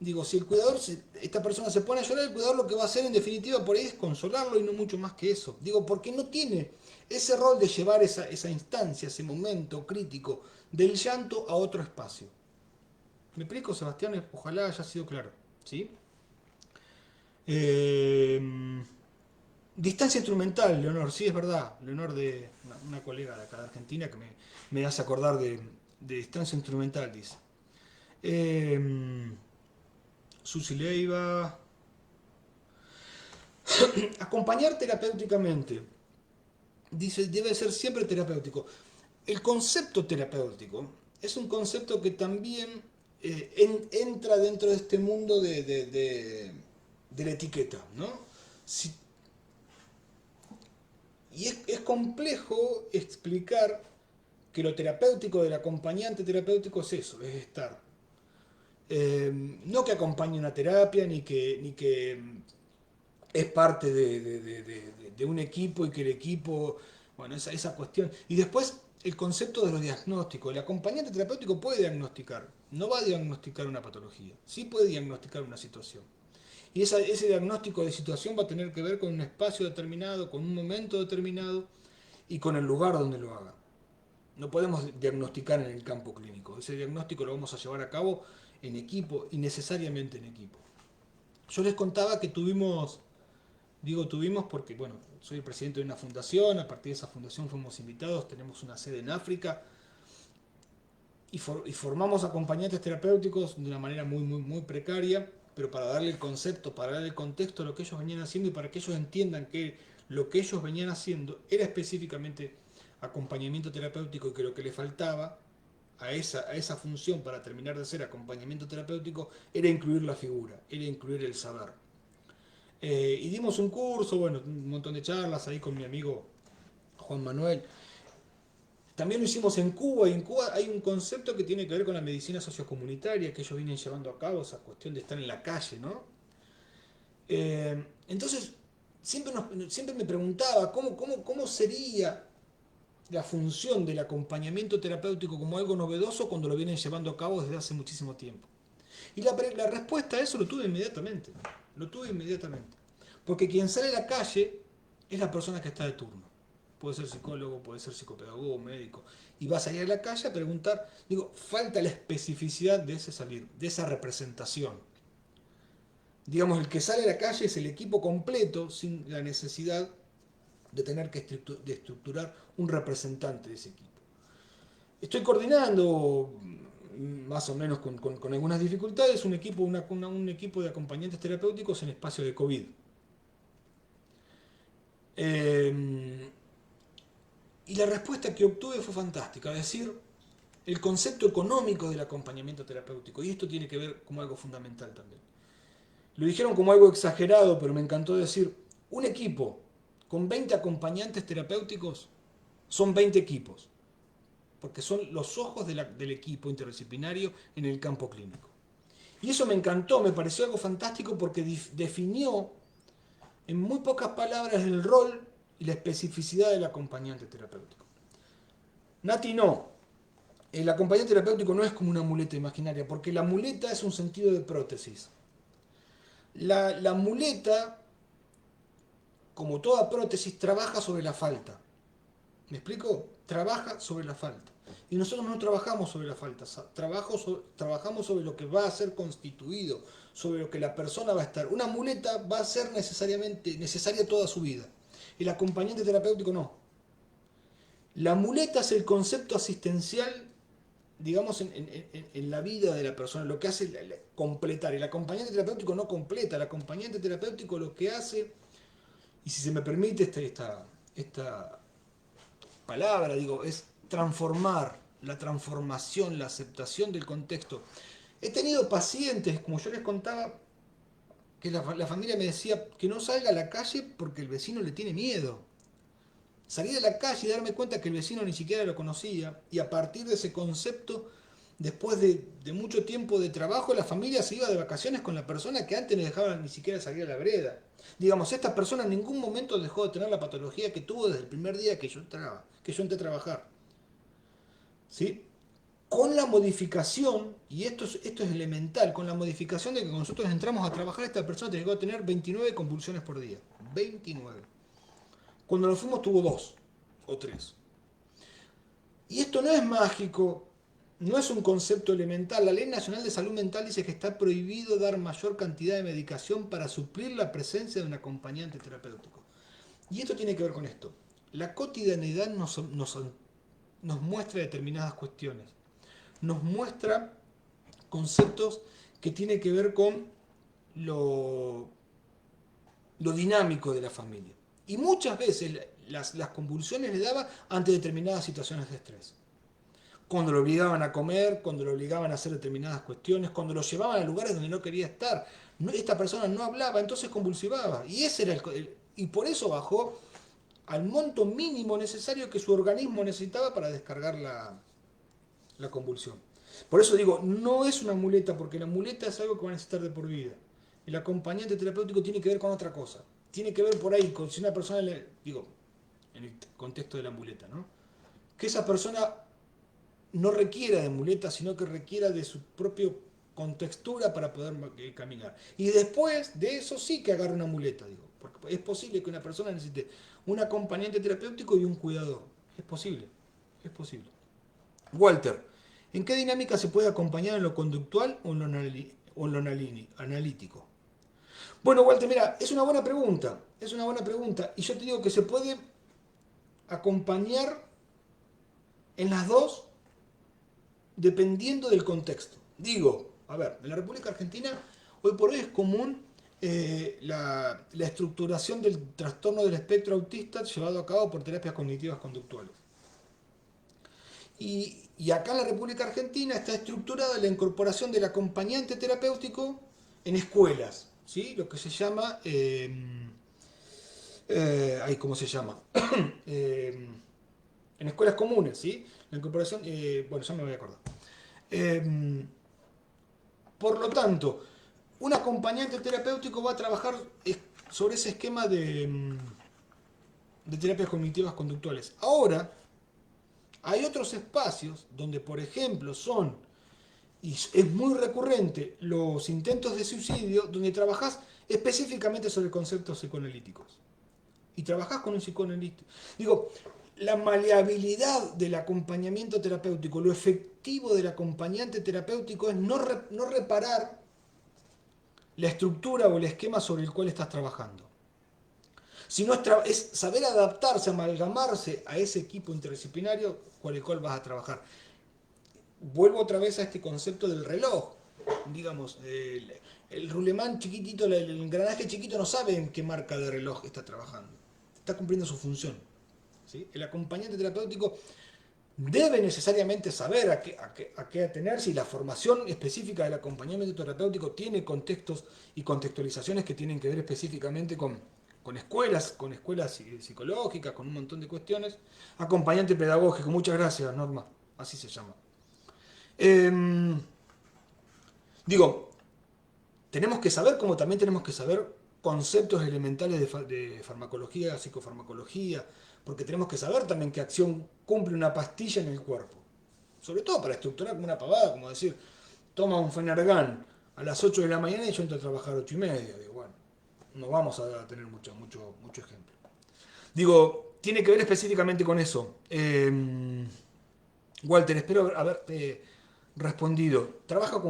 digo, si el cuidador, esta persona se pone a llorar, el cuidador lo que va a hacer en definitiva por ahí es consolarlo y no mucho más que eso. Digo, porque no tiene ese rol de llevar esa instancia, ese momento crítico del llanto a otro espacio. ¿Me explico, Sebastián? Ojalá haya sido claro. ¿Sí? Eh, Distancia instrumental, Leonor, sí es verdad. Leonor, de una colega de acá de Argentina que me hace acordar de distancia instrumental, dice. Eh, Susi Leiva. Acompañar terapéuticamente. Dice, debe ser siempre terapéutico. El concepto terapéutico es un concepto que también entra dentro de este mundo de la etiqueta, ¿no? Si, y es complejo explicar que lo terapéutico del acompañante terapéutico es eso, es estar. No que acompañe una terapia, ni que es parte de un equipo y que el equipo, bueno, esa cuestión. Y después el concepto de los diagnósticos. El acompañante terapéutico puede diagnosticar, no va a diagnosticar una patología, sí puede diagnosticar una situación. Y ese diagnóstico de situación va a tener que ver con un espacio determinado, con un momento determinado y con el lugar donde lo haga. No podemos diagnosticar en el campo clínico. Ese diagnóstico lo vamos a llevar a cabo en equipo y necesariamente en equipo. Yo les contaba que tuvimos porque, bueno, soy el presidente de una fundación, a partir de esa fundación fuimos invitados, tenemos una sede en África, y formamos acompañantes terapéuticos de una manera muy precaria, pero para darle el concepto, para darle el contexto a lo que ellos venían haciendo y para que ellos entiendan que lo que ellos venían haciendo era específicamente acompañamiento terapéutico y que lo que le faltaba a esa función para terminar de ser acompañamiento terapéutico era incluir la figura, era incluir el saber. Y dimos un curso, bueno, un montón de charlas ahí con mi amigo Juan Manuel. También lo hicimos en Cuba, y en Cuba hay un concepto que tiene que ver con la medicina sociocomunitaria que ellos vienen llevando a cabo, esa cuestión de estar en la calle, ¿no? Entonces, siempre me preguntaba cómo sería la función del acompañamiento terapéutico como algo novedoso cuando lo vienen llevando a cabo desde hace muchísimo tiempo. Y la respuesta a eso lo tuve inmediatamente. Lo tuve inmediatamente. Porque quien sale a la calle es la persona que está de turno. Puede ser psicólogo, puede ser psicopedagogo, médico. Y va a salir a la calle a preguntar. Digo, falta la especificidad de ese salir, de esa representación. Digamos, el que sale a la calle es el equipo completo sin la necesidad de tener que estructurar un representante de ese equipo. Estoy coordinando más o menos con algunas dificultades un equipo de acompañantes terapéuticos en espacio de COVID. Y la respuesta que obtuve fue fantástica, es decir, el concepto económico del acompañamiento terapéutico, y esto tiene que ver como algo fundamental también. Lo dijeron como algo exagerado, pero me encantó decir, un equipo con 20 acompañantes terapéuticos son 20 equipos, porque son los ojos del equipo interdisciplinario en el campo clínico. Y eso me encantó, me pareció algo fantástico porque definió en muy pocas palabras el rol y la especificidad del acompañante terapéutico. Nati, no. El acompañante terapéutico no es como una muleta imaginaria, porque la muleta es un sentido de prótesis. La muleta, como toda prótesis, trabaja sobre la falta. ¿Me explico? Trabaja sobre la falta. Y nosotros no trabajamos sobre la falta, trabajamos sobre lo que va a ser constituido, sobre lo que la persona va a estar. Una muleta va a ser necesaria toda su vida. El acompañante terapéutico no. La muleta es el concepto asistencial, digamos, en la vida de la persona, lo que hace completar. El acompañante terapéutico no completa, el acompañante terapéutico lo que hace, y si se me permite esta palabra, digo, es transformar, la transformación, la aceptación del contexto. He tenido pacientes, como yo les contaba, que la familia me decía que no salga a la calle porque el vecino le tiene miedo. Salir a la calle y darme cuenta que el vecino ni siquiera lo conocía, y a partir de ese concepto, después de mucho tiempo de trabajo, la familia se iba de vacaciones con la persona que antes no dejaba ni siquiera salir a la vereda. Digamos, esta persona en ningún momento dejó de tener la patología que tuvo desde el primer día que yo entré a trabajar. ¿Sí? Con la modificación, y esto es elemental, con la modificación de que cuando nosotros entramos a trabajar, esta persona llegó a tener 29 convulsiones por día. 29. Cuando nos fuimos tuvo 2 o 3. Y esto no es mágico, no es un concepto elemental. La Ley Nacional de Salud Mental dice que está prohibido dar mayor cantidad de medicación para suplir la presencia de un acompañante terapéutico. Y esto tiene que ver con esto. La cotidianeidad nos muestra determinadas cuestiones. Nos muestra conceptos que tienen que ver con lo dinámico de la familia. Y muchas veces las convulsiones le daba ante determinadas situaciones de estrés. Cuando lo obligaban a comer, cuando lo obligaban a hacer determinadas cuestiones, cuando lo llevaban a lugares donde no quería estar. Esta persona no hablaba, entonces convulsivaba. Y ese era y por eso bajó al monto mínimo necesario que su organismo necesitaba para descargar la convulsión. Por eso digo, no es una muleta, porque la muleta es algo que va a necesitar de por vida. El acompañante terapéutico tiene que ver con otra cosa. Tiene que ver por ahí, con si una persona, digo, en el contexto de la muleta, ¿no? Que esa persona no requiera de muleta, sino que requiera de su propia contextura para poder caminar. Y después de eso sí que agarre una muleta, digo. Porque es posible que una persona necesite un acompañante terapéutico y un cuidador. Es posible, es posible. Walter, ¿en qué dinámica se puede acompañar en lo conductual o en lo analítico? Bueno, Walter, mira, es una buena pregunta. Es una buena pregunta. Y yo te digo que se puede acompañar en las dos dependiendo del contexto. Digo, a ver, en la República Argentina hoy por hoy es común la estructuración del trastorno del espectro autista llevado a cabo por terapias cognitivas conductuales. Y acá en la República Argentina está estructurada la incorporación del acompañante terapéutico en escuelas, ¿sí? Lo que se llama... ¿cómo se llama? En escuelas comunes, ¿sí? La incorporación... bueno, ya me voy a acordar. Por lo tanto, un acompañante terapéutico va a trabajar sobre ese esquema de terapias cognitivas conductuales. Ahora, hay otros espacios donde, por ejemplo, y es muy recurrente, los intentos de suicidio, donde trabajás específicamente sobre conceptos psicoanalíticos. Y trabajás con un psicoanalista. Digo, la maleabilidad del acompañamiento terapéutico, lo efectivo del acompañante terapéutico es no reparar la estructura o el esquema sobre el cual estás trabajando. Sino es saber adaptarse, amalgamarse a ese equipo interdisciplinario con el cual vas a trabajar. Vuelvo otra vez a este concepto del reloj. Digamos, el rulemán chiquitito, el engranaje chiquito no sabe en qué marca de reloj está trabajando. Está cumpliendo su función. ¿Sí? El acompañante terapéutico debe necesariamente saber a qué atenerse, y la formación específica del acompañamiento terapéutico tiene contextos y contextualizaciones que tienen que ver específicamente con escuelas psicológicas, con un montón de cuestiones. Acompañante pedagógico, muchas gracias, Norma, así se llama. Digo, tenemos que saber, como también tenemos que saber conceptos elementales de farmacología, psicofarmacología, porque tenemos que saber también qué acción cumple una pastilla en el cuerpo. Sobre todo para estructurar como una pavada, como decir, toma un Fenergan a las 8 de la mañana y yo entro a trabajar a 8:30. Digo, bueno, no vamos a tener mucho ejemplo. Digo, tiene que ver específicamente con eso. Walter, espero haberte respondido. Trabaja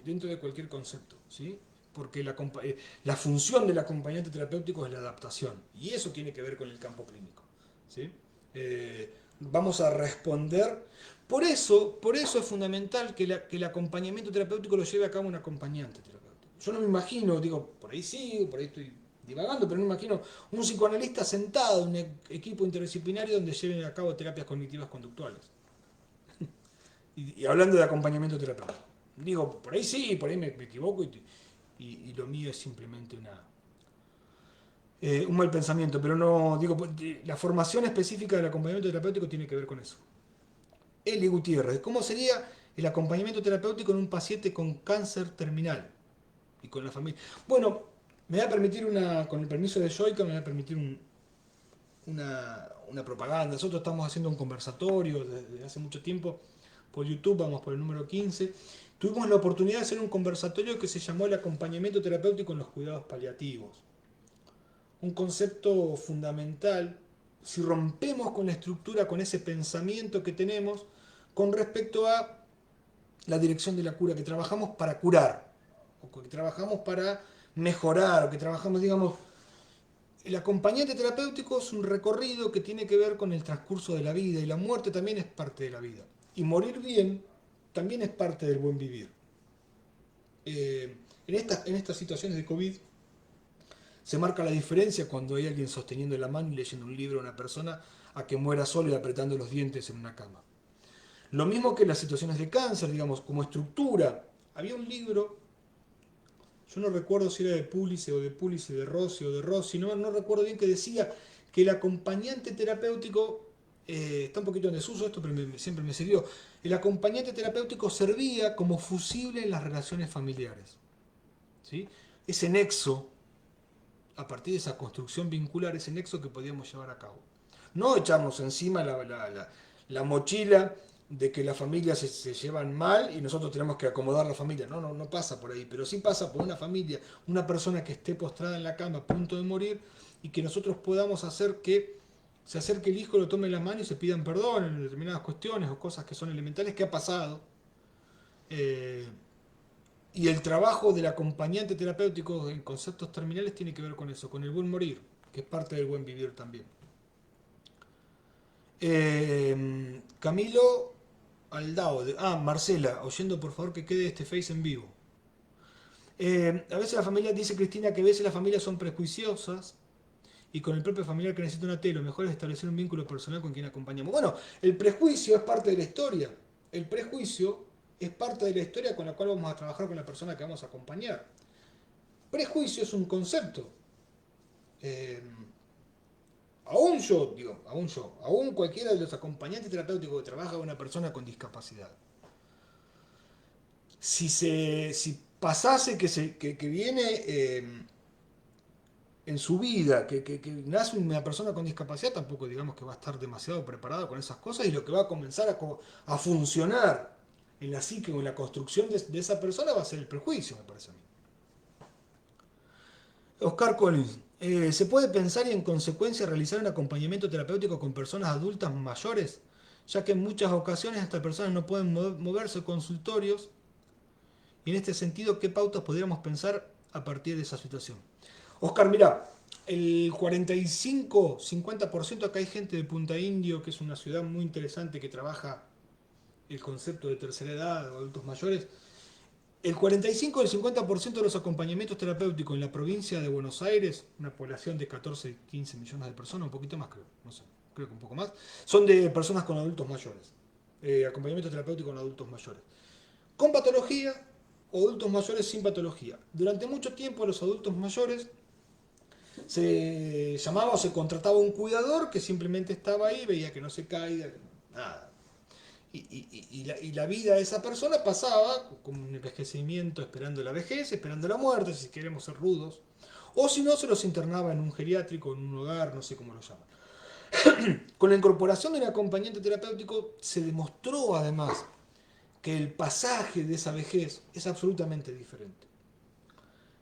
dentro de cualquier concepto, ¿sí? Porque la función del acompañante terapéutico es la adaptación. Y eso tiene que ver con el campo clínico, ¿sí? Vamos a responder. Por eso es fundamental que el acompañamiento terapéutico lo lleve a cabo un acompañante terapéutico. Yo no me imagino, digo, por ahí sí, por ahí estoy divagando, pero no me imagino un psicoanalista sentado en un equipo interdisciplinario donde lleven a cabo terapias cognitivas conductuales. Y hablando de acompañamiento terapéutico. Digo, por ahí sí, por ahí me equivoco y lo mío es simplemente un mal pensamiento, pero no, digo, la formación específica del acompañamiento terapéutico tiene que ver con eso. Eli Gutiérrez, ¿cómo sería el acompañamiento terapéutico en un paciente con cáncer terminal y con la familia? Bueno, me va a permitir con el permiso de Joica, me va a permitir una propaganda. Nosotros estamos haciendo un conversatorio desde hace mucho tiempo por YouTube, vamos por el número 15. Tuvimos la oportunidad de hacer un conversatorio que se llamó el acompañamiento terapéutico en los cuidados paliativos. Un concepto fundamental, si rompemos con la estructura, con ese pensamiento que tenemos con respecto a la dirección de la cura, que trabajamos para curar, o que trabajamos para mejorar, o que trabajamos, digamos, el acompañante terapéutico es un recorrido que tiene que ver con el transcurso de la vida, y la muerte también es parte de la vida. Y morir bien también es parte del buen vivir. En estas situaciones de COVID se marca la diferencia cuando hay alguien sosteniendo la mano y leyendo un libro a una persona a que muera solo y apretando los dientes en una cama. Lo mismo que en las situaciones de cáncer, digamos, como estructura. Había un libro, yo no recuerdo si era de Pulice de Rossi o de Rossi, no recuerdo bien, que decía que el acompañante terapéutico, está un poquito en desuso esto, pero siempre me sirvió, el acompañante terapéutico servía como fusible en las relaciones familiares. ¿Sí? Ese nexo, a partir de esa construcción vincular, ese nexo que podíamos llevar a cabo. No echarnos encima la mochila de que las familias se llevan mal y nosotros tenemos que acomodar la familia. No pasa por ahí, pero sí pasa por una familia, una persona que esté postrada en la cama a punto de morir, y que nosotros podamos hacer que se acerque el hijo, lo tome la mano y se pidan perdón en determinadas cuestiones o cosas que son elementales que ha pasado. Y el trabajo del acompañante terapéutico en conceptos terminales tiene que ver con eso, con el buen morir, que es parte del buen vivir también. Camilo Aldao. Marcela, oyendo por favor que quede este Face en vivo. A veces la familia, dice Cristina, que a veces las familias son prejuiciosas y con el propio familiar que necesita una T, lo mejor es establecer un vínculo personal con quien acompañamos. Bueno, el prejuicio es parte de la historia. El prejuicio es parte de la historia con la cual vamos a trabajar con la persona que vamos a acompañar. Prejuicio es un concepto. Eh, aún cualquiera de los acompañantes terapéuticos que trabaja con una persona con discapacidad. Si pasase que viene en su vida, que nace una persona con discapacidad, tampoco digamos que va a estar demasiado preparado con esas cosas y lo que va a comenzar a funcionar en la psique o en la construcción de esa persona va a ser el prejuicio, me parece a mí. Oscar Collins, ¿se puede pensar y en consecuencia realizar un acompañamiento terapéutico con personas adultas mayores? Ya que en muchas ocasiones estas personas no pueden moverse a consultorios y en este sentido, ¿qué pautas podríamos pensar a partir de esa situación? Oscar, mira, el 45-50% acá hay gente de Punta Indio, que es una ciudad muy interesante que trabaja el concepto de tercera edad o adultos mayores. El 45 o el 50% de los acompañamientos terapéuticos en la provincia de Buenos Aires, una población de 14-15 millones de personas, un poquito más creo, no sé, creo que un poco más, son de personas con adultos mayores. Acompañamiento terapéutico con adultos mayores. Con patología o adultos mayores sin patología. Durante mucho tiempo los adultos mayores se llamaba o se contrataba un cuidador que simplemente estaba ahí, veía que no se caiga, nada. Y la vida de esa persona pasaba con un envejecimiento, esperando la vejez, esperando la muerte, si queremos ser rudos. O si no, se los internaba en un geriátrico, en un hogar, no sé cómo lo llaman. Con la incorporación de un acompañante terapéutico se demostró además que el pasaje de esa vejez es absolutamente diferente.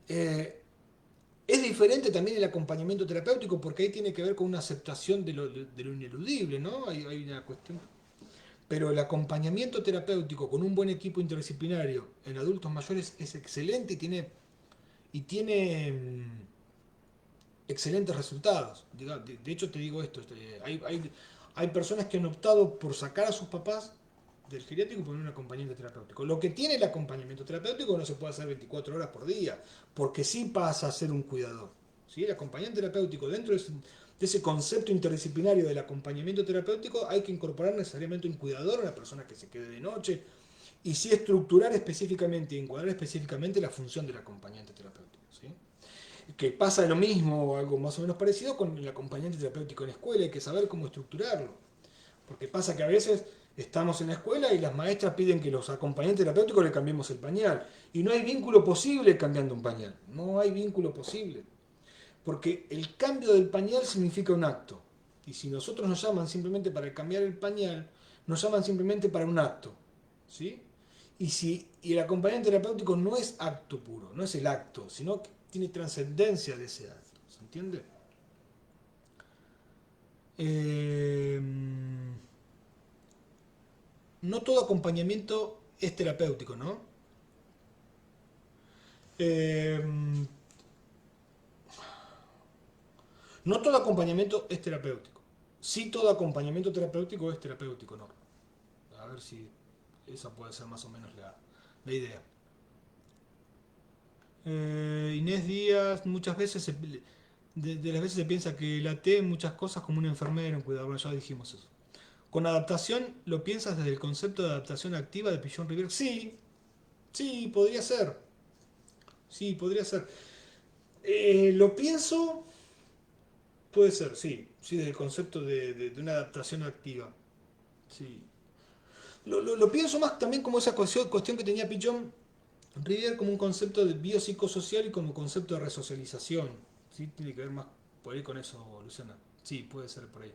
Es diferente también el acompañamiento terapéutico porque ahí tiene que ver con una aceptación de lo ineludible, ¿no? Hay una cuestión. Pero el acompañamiento terapéutico con un buen equipo interdisciplinario en adultos mayores es excelente y tiene excelentes resultados. De hecho, te digo esto, hay personas que han optado por sacar a sus papás del geriátrico y poner un acompañante terapéutico. Lo que tiene el acompañamiento terapéutico no se puede hacer 24 horas por día, porque sí pasa a ser un cuidador. ¿Sí? El acompañante terapéutico, dentro de ese concepto interdisciplinario del acompañamiento terapéutico, hay que incorporar necesariamente un cuidador, una persona que se quede de noche, y sí estructurar específicamente y encuadrar específicamente la función del acompañante terapéutico. ¿Sí? Que pasa lo mismo o algo más o menos parecido con el acompañante terapéutico en la escuela, hay que saber cómo estructurarlo. Porque pasa que a veces estamos en la escuela y las maestras piden que los acompañantes terapéuticos le cambiemos el pañal. Y no hay vínculo posible cambiando un pañal. No hay vínculo posible. Porque el cambio del pañal significa un acto. Y si nosotros nos llaman simplemente para cambiar el pañal, nos llaman simplemente para un acto. ¿Sí? Y el acompañante terapéutico no es acto puro, no es el acto, sino que tiene trascendencia de ese acto. ¿Se entiende? Eh, no todo acompañamiento es terapéutico, ¿no? Eh, no todo acompañamiento es terapéutico. Sí todo acompañamiento terapéutico es terapéutico, ¿no? A ver si esa puede ser más o menos la idea. Inés Díaz, muchas veces, de las veces se piensa que la T en muchas cosas como un enfermero, un cuidador, bueno, ya dijimos eso. Con adaptación, ¿lo piensas desde el concepto de adaptación activa de Pigeon Rivière? Sí, sí, podría ser. Sí, podría ser. Lo pienso, puede ser, sí. Sí, desde el concepto de una adaptación activa. Sí. Lo pienso más también como esa cuestión que tenía Pigeon Rivière como un concepto de biopsicosocial y como concepto de resocialización. ¿Sí? Tiene que ver más por ahí con eso, Luciana. Sí, puede ser por ahí.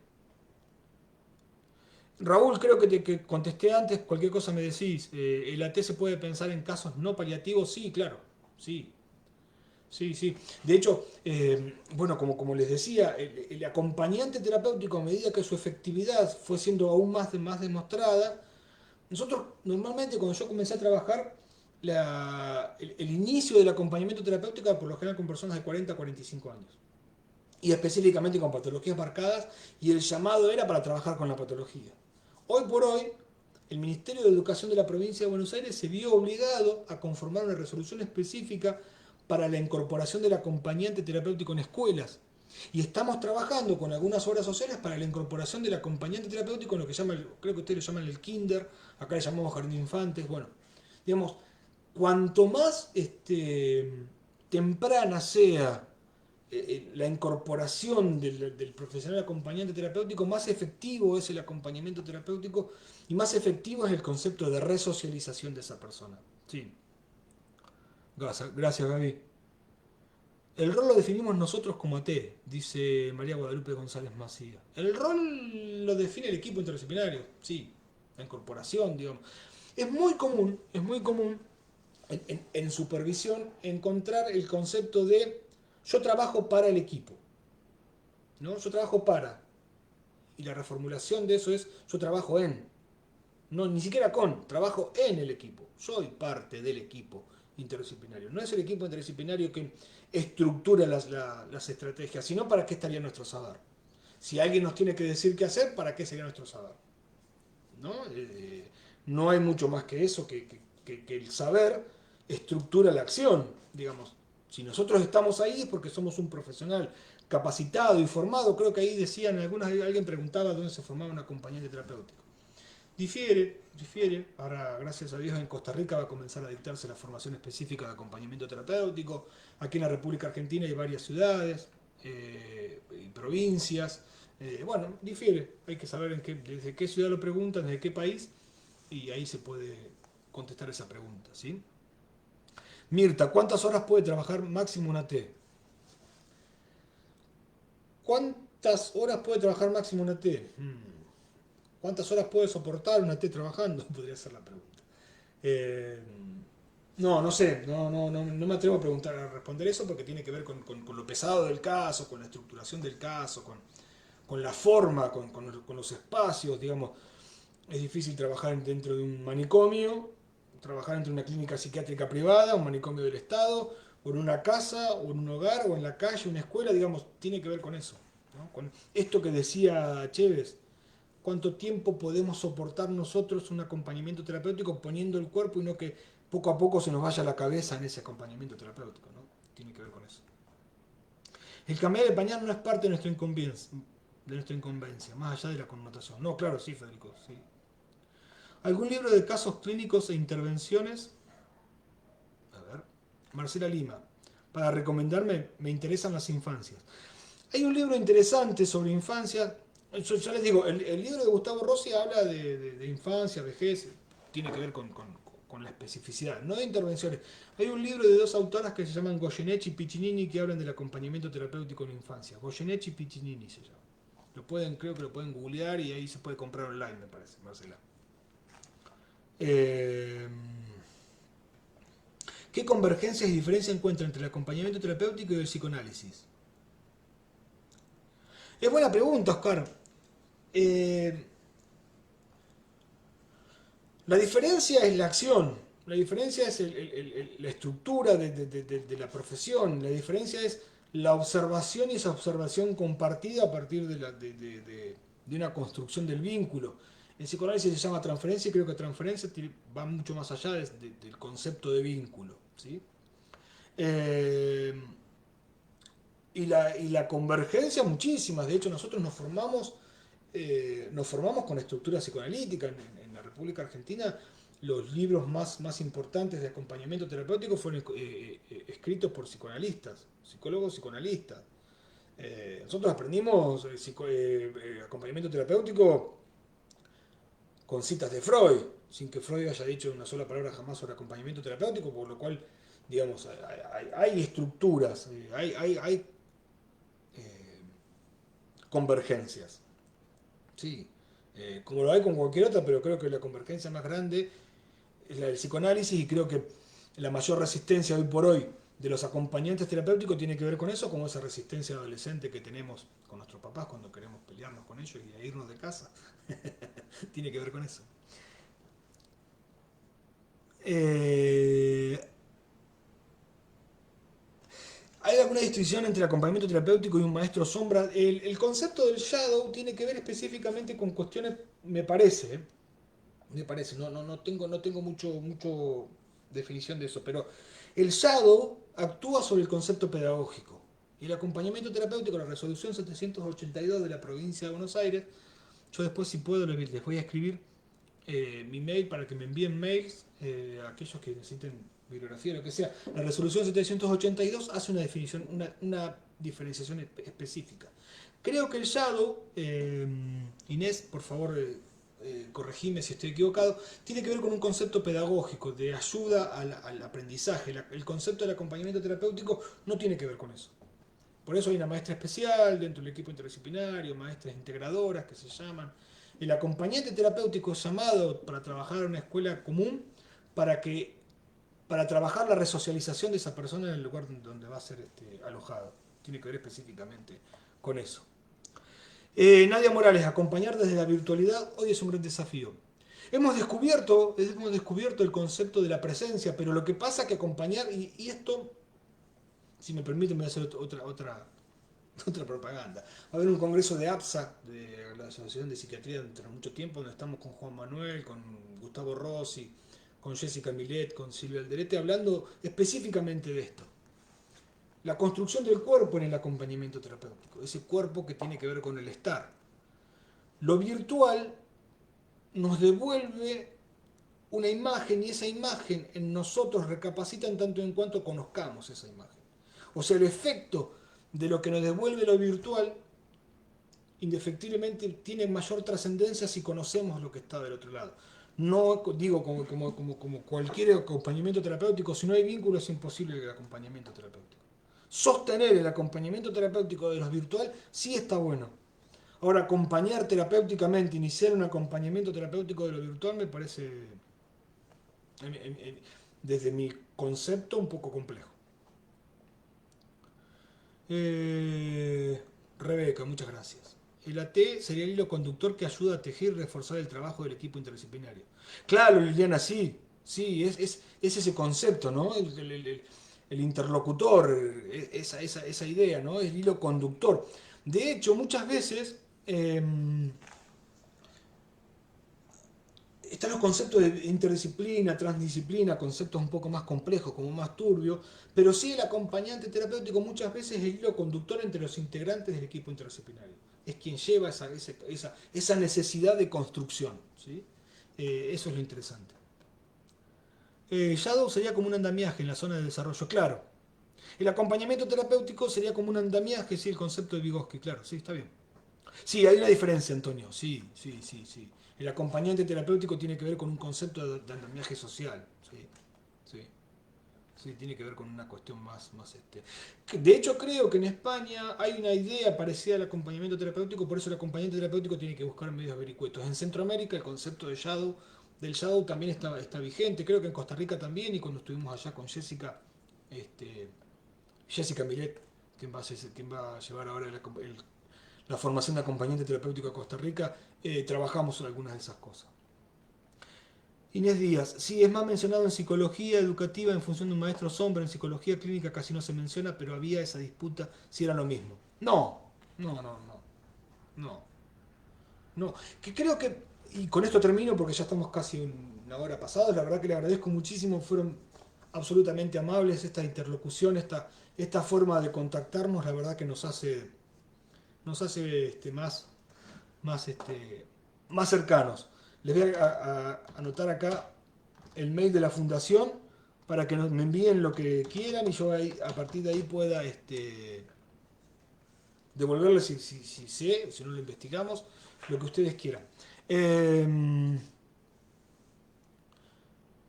Raúl, creo que contesté antes, cualquier cosa me decís. ¿El AT se puede pensar en casos no paliativos? Sí, claro. Sí, sí, sí. De hecho, bueno, como les decía, el acompañante terapéutico a medida que su efectividad fue siendo aún más demostrada, nosotros normalmente cuando yo comencé a trabajar, el inicio del acompañamiento terapéutico era por lo general con personas de 40 a 45 años. Y específicamente con patologías marcadas, y el llamado era para trabajar con la patología. Hoy por hoy, el Ministerio de Educación de la provincia de Buenos Aires se vio obligado a conformar una resolución específica para la incorporación del acompañante terapéutico en escuelas. Y estamos trabajando con algunas obras sociales para la incorporación del acompañante terapéutico en lo que llama, creo que ustedes lo llaman el kinder, acá le llamamos jardín de infantes. Bueno, digamos, cuanto más temprana sea la incorporación del profesional acompañante terapéutico, más efectivo es el acompañamiento terapéutico y más efectivo es el concepto de resocialización de esa persona. Sí, gracias Gaby. El rol lo definimos nosotros como AT, dice María Guadalupe González Macía. El rol lo define el equipo interdisciplinario, sí, la incorporación, digamos. Es muy común en supervisión encontrar el concepto de yo trabajo para el equipo, ¿no? Yo trabajo para, y la reformulación de eso es yo trabajo en, no, ni siquiera con, trabajo en el equipo, soy parte del equipo interdisciplinario. No es el equipo interdisciplinario que estructura las estrategias, sino para qué estaría nuestro saber. Si alguien nos tiene que decir qué hacer, ¿para qué sería nuestro saber? ¿No? No hay mucho más que eso, que el saber estructura la acción, digamos. Si nosotros estamos ahí es porque somos un profesional capacitado y formado. Creo que ahí decían, alguien preguntaba dónde se formaba un acompañante terapéutico. Difiere. Ahora, gracias a Dios, en Costa Rica va a comenzar a dictarse la formación específica de acompañamiento terapéutico. Aquí en la República Argentina hay varias ciudades y provincias. Bueno, difiere. Hay que saber desde qué ciudad lo preguntan, desde qué país, y ahí se puede contestar esa pregunta, ¿sí? Mirta, ¿cuántas horas puede trabajar máximo una T? ¿Cuántas horas puede trabajar máximo una T? ¿Cuántas horas puede soportar una T trabajando? Podría ser la pregunta. Eh, no sé, no me atrevo a preguntar, a responder eso porque tiene que ver con lo pesado del caso, con la estructuración del caso, con la forma, con los espacios, digamos. Es difícil trabajar dentro de un manicomio, trabajar dentro de una clínica psiquiátrica privada, un manicomio del Estado, o en una casa, o en un hogar, o en la calle, una escuela, digamos, tiene que ver con eso, ¿no? Con esto que decía Chévez, cuánto tiempo podemos soportar nosotros un acompañamiento terapéutico poniendo el cuerpo y no que poco a poco se nos vaya la cabeza en ese acompañamiento terapéutico, ¿no? Tiene que ver con eso. El cambiar de pañal no es parte de nuestra incumbencia, más allá de la connotación. No, claro, sí, Federico, sí. ¿Algún libro de casos clínicos e intervenciones? A ver, Marcela Lima. Para recomendarme, me interesan las infancias. Hay un libro interesante sobre infancia. Yo ya les digo, el libro de Gustavo Rossi habla de infancia, vejez, tiene que ver con la especificidad, no de intervenciones. Hay un libro de dos autoras que se llaman Goyeneche y Piccinini que hablan del acompañamiento terapéutico en la infancia. Goyeneche y Piccinini se llama. Creo que lo pueden googlear y ahí se puede comprar online, me parece, Marcela. ¿Qué convergencias y diferencias encuentra entre el acompañamiento terapéutico y el psicoanálisis? Es buena pregunta, Oscar. Eh, la diferencia es la acción, la diferencia es la estructura de la profesión, la diferencia es la observación y esa observación compartida a partir de una construcción del vínculo. En psicoanálisis se llama transferencia y creo que transferencia va mucho más allá del concepto de vínculo, ¿sí? Eh, y la convergencia, muchísimas. De hecho, nosotros nos formamos con estructura psicoanalítica. En la República Argentina, los libros más importantes de acompañamiento terapéutico fueron escritos por psicoanalistas, psicólogos psicoanalistas. Nosotros aprendimos acompañamiento terapéutico con citas de Freud, sin que Freud haya dicho una sola palabra jamás sobre acompañamiento terapéutico, por lo cual, digamos, hay estructuras, hay convergencias. Sí, como lo hay con cualquier otra, pero creo que la convergencia más grande es la del psicoanálisis y creo que la mayor resistencia hoy por hoy de los acompañantes terapéuticos tiene que ver con eso, como esa resistencia adolescente que tenemos con nuestros papás cuando queremos pelearnos con ellos y irnos de casa. Tiene que ver con eso. Eh, ¿Hay alguna distinción entre el acompañamiento terapéutico y un maestro sombra? El concepto del shadow tiene que ver específicamente con cuestiones, me parece, me parece, no tengo mucho definición de eso, pero el shadow actúa sobre el concepto pedagógico. Y el acompañamiento terapéutico, la resolución 782 de la provincia de Buenos Aires, yo después si puedo les voy a escribir mi mail para que me envíen mails a aquellos que necesiten bibliografía o lo que sea. La resolución 782 hace una definición, una diferenciación específica. Creo que el shadow, Inés, por favor, corregime si estoy equivocado, tiene que ver con un concepto pedagógico, de ayuda al aprendizaje. El concepto del acompañamiento terapéutico no tiene que ver con eso. Por eso hay una maestra especial dentro del equipo interdisciplinario, maestras integradoras que se llaman. El acompañante terapéutico es llamado para trabajar en una escuela común para que para trabajar la resocialización de esa persona en el lugar donde va a ser alojado. Tiene que ver específicamente con eso. Nadia Morales, acompañar desde la virtualidad hoy es un gran desafío. Hemos descubierto el concepto de la presencia, pero lo que pasa es que acompañar, y esto, si me permiten, voy a hacer otra propaganda. Va a haber un congreso de APSA, de la Asociación de Psiquiatría, dentro de mucho tiempo, donde estamos con Juan Manuel, con Gustavo Rossi, con Jessica Milet, con Silvia Alderete, hablando específicamente de esto. La construcción del cuerpo en el acompañamiento terapéutico, ese cuerpo que tiene que ver con el estar. Lo virtual nos devuelve una imagen y esa imagen en nosotros recapacita en tanto en cuanto conozcamos esa imagen. O sea, el efecto de lo que nos devuelve lo virtual indefectiblemente tiene mayor trascendencia si conocemos lo que está del otro lado. No digo como cualquier acompañamiento terapéutico, si no hay vínculo es imposible el acompañamiento terapéutico. Sostener el acompañamiento terapéutico de lo virtual sí está bueno. Ahora, acompañar terapéuticamente, iniciar un acompañamiento terapéutico de lo virtual me parece, desde mi concepto, un poco complejo. Rebeca, muchas gracias. El AT sería el hilo conductor que ayuda a tejer y reforzar el trabajo del equipo interdisciplinario. Claro, Liliana, sí, sí, es ese concepto, ¿no? El interlocutor, esa idea, ¿no? El hilo conductor. De hecho, muchas veces están los conceptos de interdisciplina, transdisciplina, conceptos un poco más complejos, como más turbios, pero sí el acompañante terapéutico muchas veces es el hilo conductor entre los integrantes del equipo interdisciplinario. Es quien lleva esa necesidad de construcción. ¿Sí? Eso es lo interesante. Shadow sería como un andamiaje en la zona de desarrollo, claro. El acompañamiento terapéutico sería como un andamiaje, sí, el concepto de Vygotsky, claro, sí, está bien. Sí, hay una diferencia, Antonio. Sí, sí, sí, sí. El acompañante terapéutico tiene que ver con un concepto de andamiaje social. Sí, sí. Sí, tiene que ver con una cuestión más. De hecho, creo que en España hay una idea parecida al acompañamiento terapéutico, por eso el acompañante terapéutico tiene que buscar medios vericuetos. En Centroamérica el concepto del shadow también está vigente. Creo que en Costa Rica también, y cuando estuvimos allá con Jessica Miret, quien va a llevar ahora la formación de acompañante terapéutico a Costa Rica, trabajamos en algunas de esas cosas. Inés Díaz, sí, es más mencionado en psicología educativa en función de un maestro sombra, en psicología clínica casi no se menciona, pero había esa disputa si era lo mismo. No, no, no, no, no, no. Que creo que, y con esto termino porque ya estamos casi una hora pasada, la verdad que le agradezco muchísimo, fueron absolutamente amables esta interlocución, esta forma de contactarnos, la verdad que nos hace más cercanos. Les voy a anotar acá el mail de la fundación para que me envíen lo que quieran y yo a partir de ahí pueda devolverles si sé, si no lo investigamos, lo que ustedes quieran. Eh,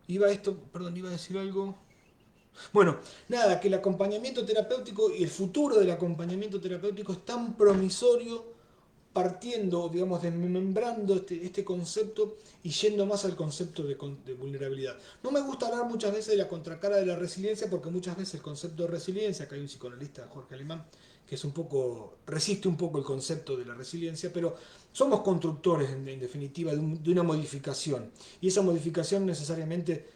iba a decir algo. Bueno, nada, que el acompañamiento terapéutico y el futuro del acompañamiento terapéutico es tan promisorio partiendo, digamos, desmembrando este concepto y yendo más al concepto de vulnerabilidad. No me gusta hablar muchas veces de la contracara de la resiliencia porque muchas veces el concepto de resiliencia, acá hay un psicoanalista, Jorge Alemán, que resiste un poco el concepto de la resiliencia, pero somos constructores en definitiva de una modificación y esa modificación necesariamente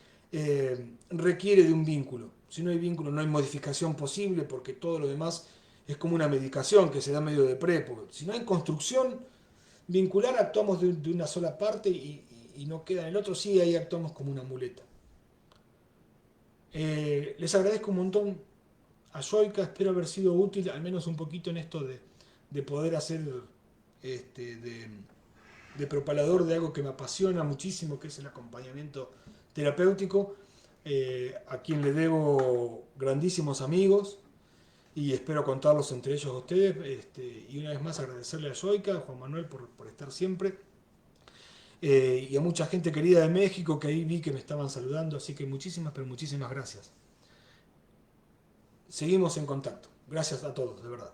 requiere de un vínculo. Si no hay vínculo no hay modificación posible porque todo lo demás es como una medicación que se da medio de prepo. Si no hay construcción vincular, actuamos de una sola parte y y no queda en el otro, sí, ahí actuamos como una muleta. Les agradezco un montón a Yoica, espero haber sido útil, al menos un poquito en esto de poder hacer de propalador de algo que me apasiona muchísimo, que es el acompañamiento terapéutico, a quien le debo grandísimos amigos y espero contarlos entre ellos a ustedes. Y una vez más agradecerle a Yoica, a Juan Manuel por estar siempre, y a mucha gente querida de México que ahí vi que me estaban saludando, así que muchísimas, pero muchísimas gracias. Seguimos en contacto. Gracias a todos, de verdad.